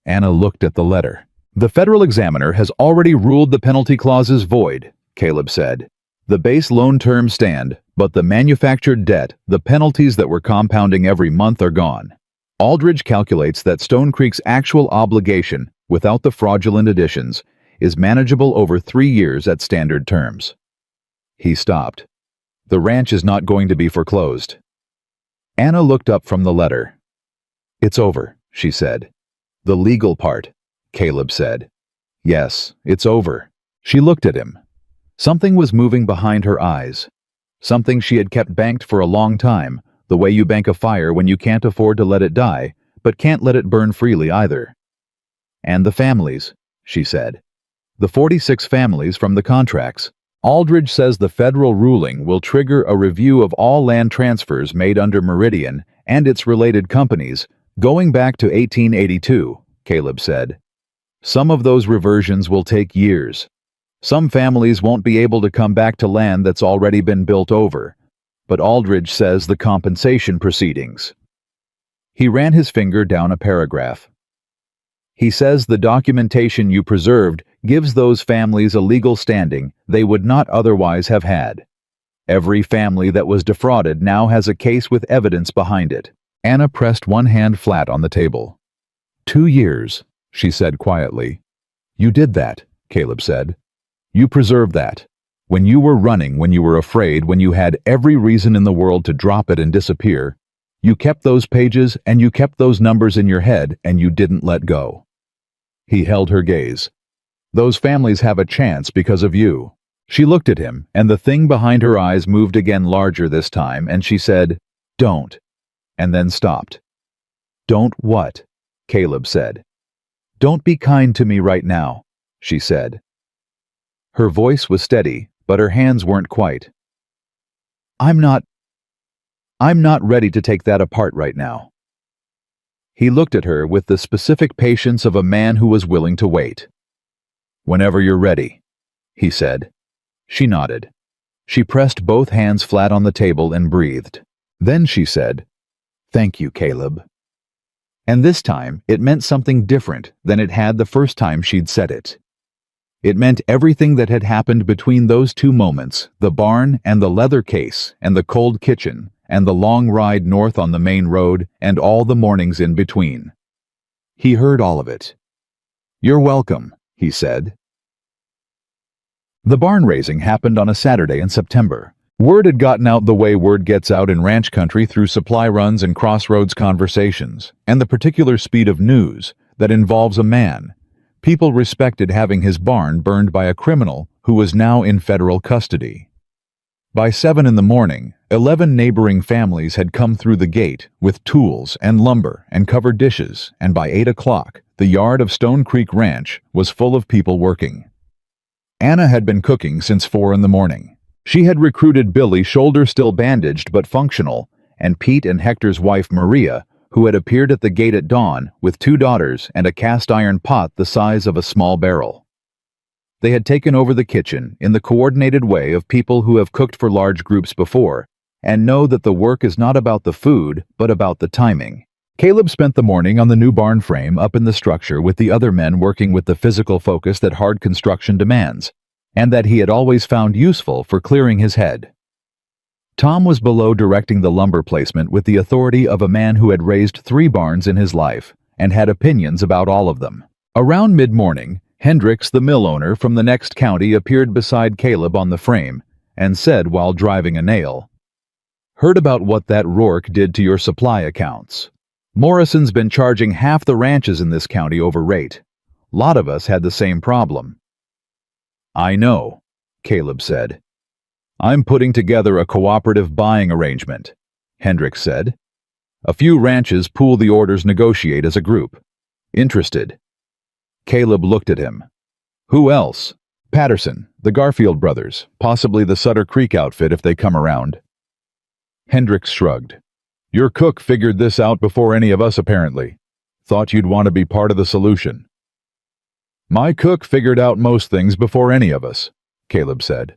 A: Anna looked at the letter. "The federal examiner has already ruled the penalty clauses void," Caleb said. "The base loan terms stand, but the manufactured debt, the penalties that were compounding every month are gone. Aldridge calculates that Stone Creek's actual obligation, without the fraudulent additions, is manageable over 3 years at standard terms." He stopped. "The ranch is not going to be foreclosed." Anna looked up from the letter. "It's over," she said. "The legal part," Caleb said. "Yes, it's over." She looked at him. Something was moving behind her eyes. Something she had kept banked for a long time, the way you bank a fire when you can't afford to let it die, but can't let it burn freely either. "And the families," she said. "The 46 families from the contracts. Aldridge says the federal ruling will trigger a review of all land transfers made under Meridian and its related companies, going back to 1882, Caleb said. "Some of those reversions will take years. Some families won't be able to come back to land that's already been built over, but Aldridge says the compensation proceedings." He ran his finger down a paragraph. "He says the documentation you preserved gives those families a legal standing they would not otherwise have had. Every family that was defrauded now has a case with evidence behind it." Anna pressed one hand flat on the table. 2 years, she said quietly. "You did that," Caleb said. "You preserved that. When you were running, when you were afraid, when you had every reason in the world to drop it and disappear, you kept those pages and you kept those numbers in your head and you didn't let go." He held her gaze. "Those families have a chance because of you." She looked at him, and the thing behind her eyes moved again larger this time, and she said, "Don't," and then stopped. "Don't what?" Caleb said. "Don't be kind to me right now," she said. Her voice was steady, but her hands weren't quite. I'm not ready to take that apart right now." He looked at her with the specific patience of a man who was willing to wait. "Whenever you're ready," he said. She nodded. She pressed both hands flat on the table and breathed. Then she said, "Thank you, Caleb." And this time, it meant something different than it had the first time she'd said it. It meant everything that had happened between those 2 moments, the barn and the leather case and the cold kitchen and the long ride north on the main road and all the mornings in between. He heard all of it. "You're welcome," he said. The barn raising happened on a Saturday in September. Word had gotten out the way word gets out in ranch country through supply runs and crossroads conversations, and the particular speed of news that involves a man. People respected having his barn burned by a criminal who was now in federal custody. By 7 in the morning, 11 neighboring families had come through the gate with tools and lumber and covered dishes, and by 8 o'clock, the yard of Stone Creek Ranch was full of people working. Anna had been cooking since 4 in the morning. She had recruited Billy, shoulder still bandaged but functional, and Pete and Hector's wife Maria, who had appeared at the gate at dawn with 2 daughters and a cast-iron pot the size of a small barrel. They had taken over the kitchen in the coordinated way of people who have cooked for large groups before and know that the work is not about the food but about the timing. Caleb spent the morning on the new barn frame up in the structure with the other men working with the physical focus that hard construction demands, and that he had always found useful for clearing his head. Tom was below directing the lumber placement with the authority of a man who had raised 3 barns in his life and had opinions about all of them. Around mid-morning, Hendricks, the mill owner from the next county, appeared beside Caleb on the frame and said while driving a nail, "Heard about what that Rourke did to your supply accounts. Morrison's been charging half the ranches in this county over rate. Lot of us had the same problem." "I know," Caleb said. "I'm putting together a cooperative buying arrangement," Hendricks said. "A few ranches pool the orders, negotiate as a group. Interested?" Caleb looked at him. "Who else?" "Patterson, the Garfield brothers, possibly the Sutter Creek outfit if they come around." Hendricks shrugged. "Your cook figured this out before any of us, apparently. Thought you'd want to be part of the solution." "My cook figured out most things before any of us," Caleb said.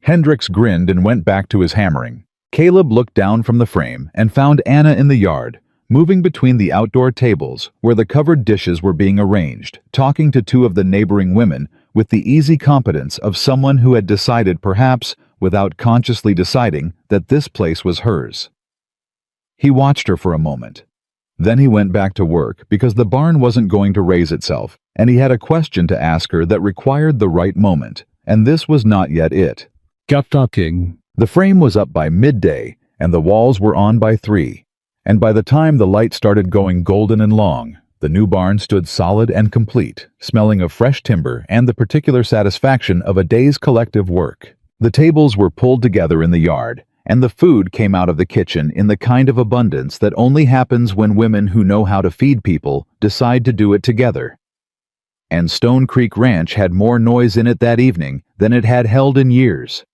A: Hendricks grinned and went back to his hammering. Caleb looked down from the frame and found Anna in the yard, moving between the outdoor tables where the covered dishes were being arranged, talking to 2 of the neighboring women with the easy competence of someone who had decided, perhaps without consciously deciding, that this place was hers. He watched her for a moment. Then he went back to work because the barn wasn't going to raise itself, and he had a question to ask her that required the right moment, and this was not yet it.
B: Kept talking.
A: The frame was up by midday, and the walls were on by 3, and by the time the light started going golden and long, the new barn stood solid and complete, smelling of fresh timber and the particular satisfaction of a day's collective work. The tables were pulled together in the yard, and the food came out of the kitchen in the kind of abundance that only happens when women who know how to feed people decide to do it together. And Stone Creek Ranch had more noise in it that evening than it had held in years.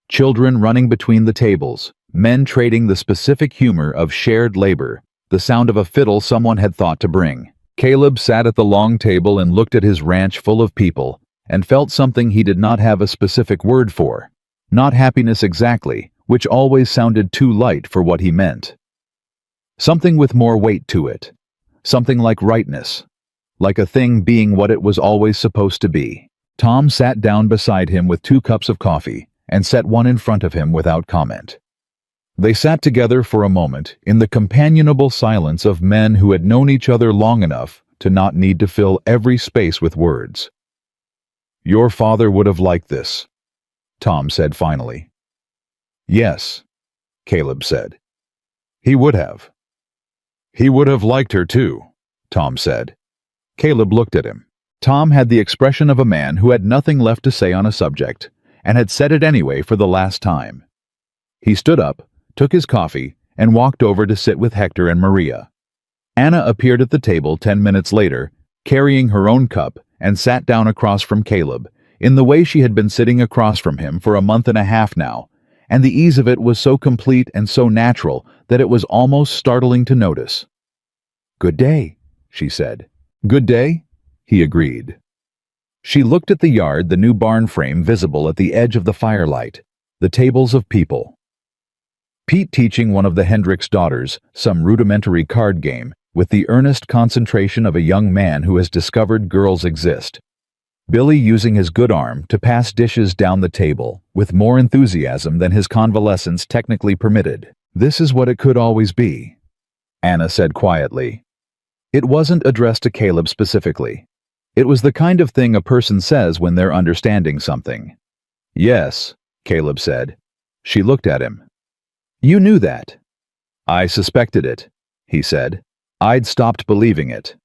A: Children running between the tables, men trading the specific humor of shared labor, the sound of a fiddle someone had thought to bring. Caleb sat at the long table and looked at his ranch full of people, and felt something he did not have a specific word for. Not happiness exactly, which always sounded too light for what he meant. Something with more weight to it. Something like rightness. Like a thing being what it was always supposed to be. Tom sat down beside him with 2 cups of coffee, and set one in front of him without comment. They sat together for a moment in the companionable silence of men who had known each other long enough to not need to fill every space with words. "Your father would have liked this," Tom said finally. "Yes," Caleb said. "He would have." "He would have liked her too," Tom said. Caleb looked at him. Tom had the expression of a man who had nothing left to say on a subject, and had said it anyway for the last time. He stood up, took his coffee, and walked over to sit with Hector and Maria. Anna appeared at the table 10 minutes later, carrying her own cup, and sat down across from Caleb, in the way she had been sitting across from him for a month and a half now, and the ease of it was so complete and so natural that it was almost startling to notice. "Good day," she said. "Good day," he agreed. She looked at the yard, the new barn frame visible at the edge of the firelight, the tables of people. Pete teaching one of the Hendricks daughters some rudimentary card game with the earnest concentration of a young man who has discovered girls exist. Billy using his good arm to pass dishes down the table with more enthusiasm than his convalescence technically permitted. "This is what it could always be," Anna said quietly. It wasn't addressed to Caleb specifically. It was the kind of thing a person says when they're understanding something. Yes, Caleb said. She looked at him. You knew that. I suspected it, he said. I'd stopped believing it.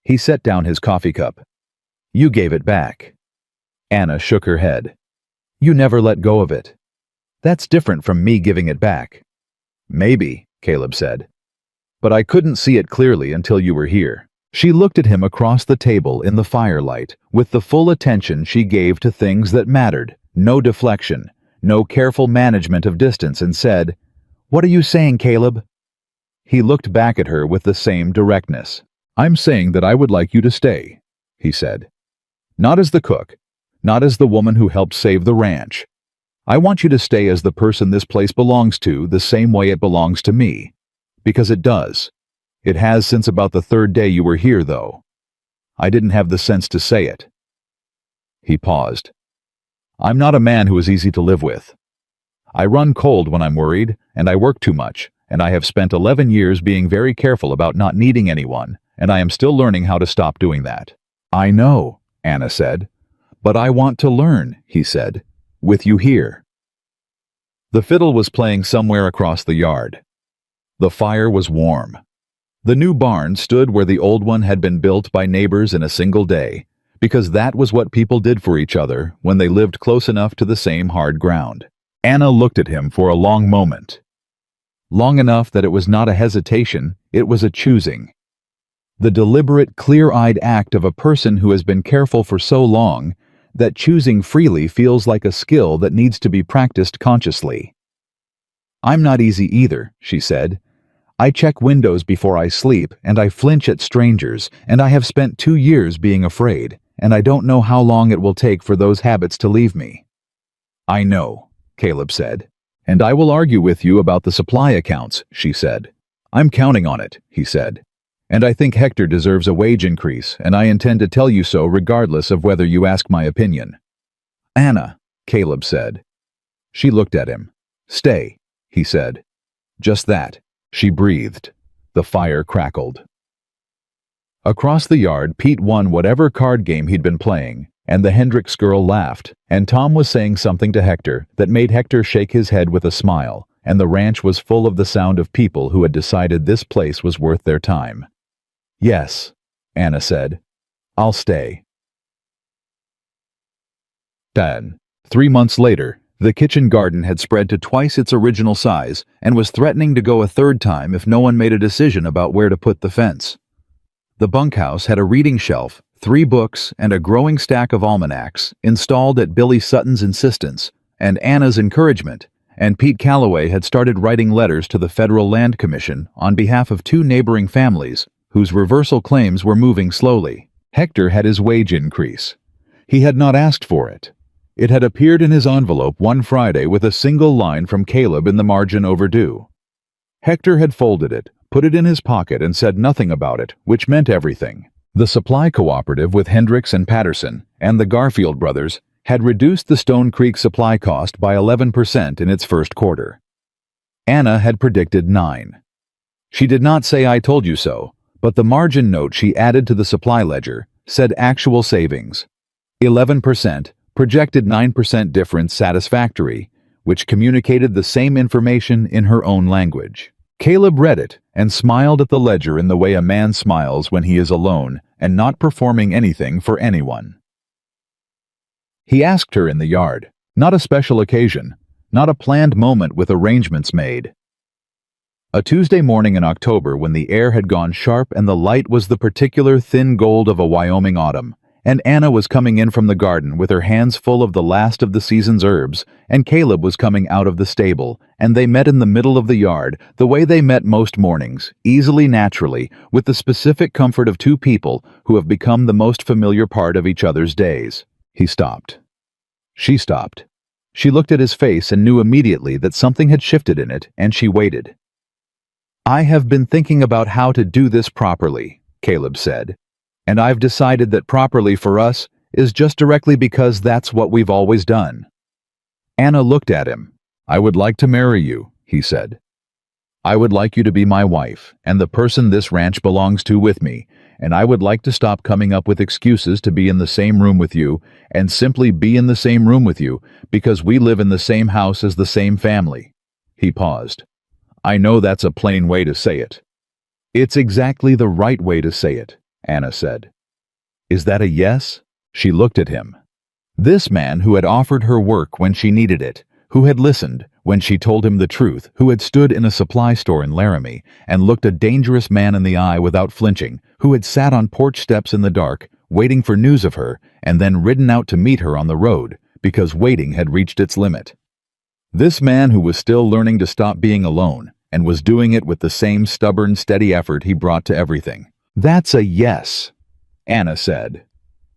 A: He set down his coffee cup. You gave it back. Anna shook her head. You never let go of it. That's different from me giving it back. Maybe, Caleb said. But I couldn't see it clearly until you were here. She looked at him across the table in the firelight with the full attention she gave to things that mattered, no deflection, no careful management of distance, and said, What are you saying, Caleb? He looked back at her with the same directness. I'm saying that I would like you to stay, he said. Not as the cook, not as the woman who helped save the ranch. I want you to stay as the person this place belongs to the same way it belongs to me. Because it does. It has since about the third day you were here, though. I didn't have the sense to say it. He paused. I'm not a man who is easy to live with. I run cold when I'm worried, and I work too much, and I have spent 11 years being very careful about not needing anyone, and I am still learning how to stop doing that. I know, Anna said. But I want to learn, he said, with you here. The fiddle was playing somewhere across the yard. The fire was warm. The new barn stood where the old one had been built by neighbors in a single day, because that was what people did for each other when they lived close enough to the same hard ground. Anna looked at him for a long moment. Long enough that it was not a hesitation, it was a choosing. The deliberate, clear-eyed act of a person who has been careful for so long that choosing freely feels like a skill that needs to be practiced consciously. I'm not easy either, she said. I check windows before I sleep, and I flinch at strangers, and I have spent 2 years being afraid, and I don't know how long it will take for those habits to leave me. I know, Caleb said. And I will argue with you about the supply accounts, she said. I'm counting on it, he said. And I think Hector deserves a wage increase, and I intend to tell you so regardless of whether you ask my opinion. Anna, Caleb said. She looked at him. Stay, he said. Just that. She breathed. The fire crackled. Across the yard, Pete won whatever card game he'd been playing, and the Hendricks girl laughed, and Tom was saying something to Hector that made Hector shake his head with a smile, and the ranch was full of the sound of people who had decided this place was worth their time. Yes, Anna said. I'll stay. 10. 3 months later, the kitchen garden had spread to twice its original size and was threatening to go a third time if no one made a decision about where to put the fence. The bunkhouse had a reading shelf, 3 books, and a growing stack of almanacs installed at Billy Sutton's insistence and Anna's encouragement, and Pete Calloway had started writing letters to the Federal Land Commission on behalf of 2 neighboring families whose reversal claims were moving slowly. Hector had his wage increase. He had not asked for it. It had appeared in his envelope one Friday with a single line from Caleb in the margin overdue. Hector had folded it, put it in his pocket, and said nothing about it, which meant everything. The supply cooperative with Hendricks and Patterson and the Garfield brothers had reduced the Stone Creek supply cost by 11% in its first quarter. Anna had predicted 9. She did not say I told you so, but the margin note she added to the supply ledger said actual savings. 11%, projected 9% difference satisfactory, which communicated the same information in her own language. Caleb read it and smiled at the ledger in the way a man smiles when he is alone and not performing anything for anyone. He asked her in the yard, not a special occasion, not a planned moment with arrangements made. A Tuesday morning in October when the air had gone sharp and the light was the particular thin gold of a Wyoming autumn, and Anna was coming in from the garden with her hands full of the last of the season's herbs, and Caleb was coming out of the stable, and they met in the middle of the yard, the way they met most mornings, easily, naturally, with the specific comfort of 2 people who have become the most familiar part of each other's days. He stopped. She stopped. She looked at his face and knew immediately that something had shifted in it, and she waited. I have been thinking about how to do this properly, Caleb said. And I've decided that properly for us is just directly because that's what we've always done. Anna looked at him. I would like to marry you, he said. I would like you to be my wife, and the person this ranch belongs to with me, and I would like to stop coming up with excuses to be in the same room with you, and simply be in the same room with you, because we live in the same house as the same family." He paused. "I know that's a plain way to say it." "It's exactly the right way to say it," Anna said. "Is that a yes?" She looked at him. This man who had offered her work when she needed it, who had listened when she told him the truth, who had stood in a supply store in Laramie and looked a dangerous man in the eye without flinching, who had sat on porch steps in the dark, waiting for news of her, and then ridden out to meet her on the road, because waiting had reached its limit. This man who was still learning to stop being alone, and was doing it with the same stubborn, steady effort he brought to everything. "That's a yes," Anna said.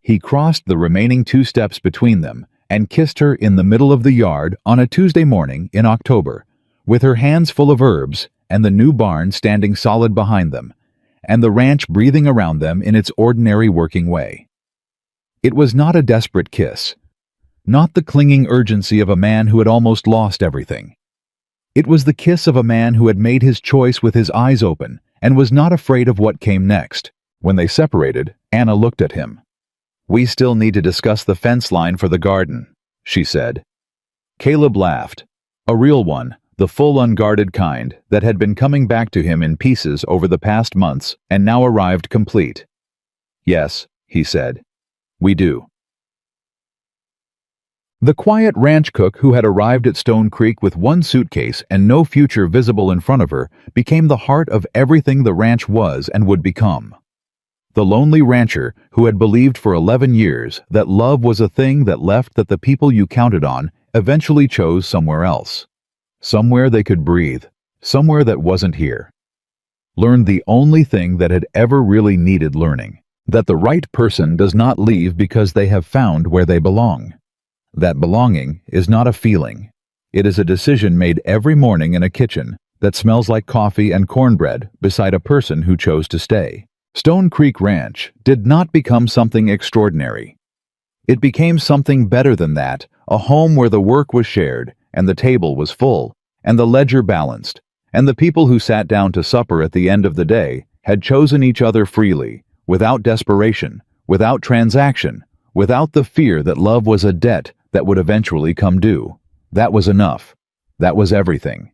A: He crossed the remaining 2 steps between them and kissed her in the middle of the yard on a Tuesday morning in October, with her hands full of herbs and the new barn standing solid behind them, and the ranch breathing around them in its ordinary working way. It was not a desperate kiss, not the clinging urgency of a man who had almost lost everything. It was the kiss of a man who had made his choice with his eyes open and was not afraid of what came next. When they separated, Anna looked at him. "We still need to discuss the fence line for the garden," she said. Caleb laughed. A real one, the full unguarded kind that had been coming back to him in pieces over the past months and now arrived complete. "Yes," he said. "We do." The quiet ranch cook who had arrived at Stone Creek with 1 suitcase and no future visible in front of her became the heart of everything the ranch was and would become. The lonely rancher who had believed for 11 years that love was a thing that left that the people you counted on eventually chose somewhere else. Somewhere they could breathe, somewhere that wasn't here. Learned the only thing that had ever really needed learning, that the right person does not leave because they have found where they belong. That belonging is not a feeling. It is a decision made every morning in a kitchen that smells like coffee and cornbread beside a person who chose to stay. Stone Creek Ranch did not become something extraordinary. It became something better than that, a home where the work was shared, and the table was full, and the ledger balanced, and the people who sat down to supper at the end of the day had chosen each other freely, without desperation, without transaction, without the fear that love was a debt that would eventually come due. That was enough. That was everything.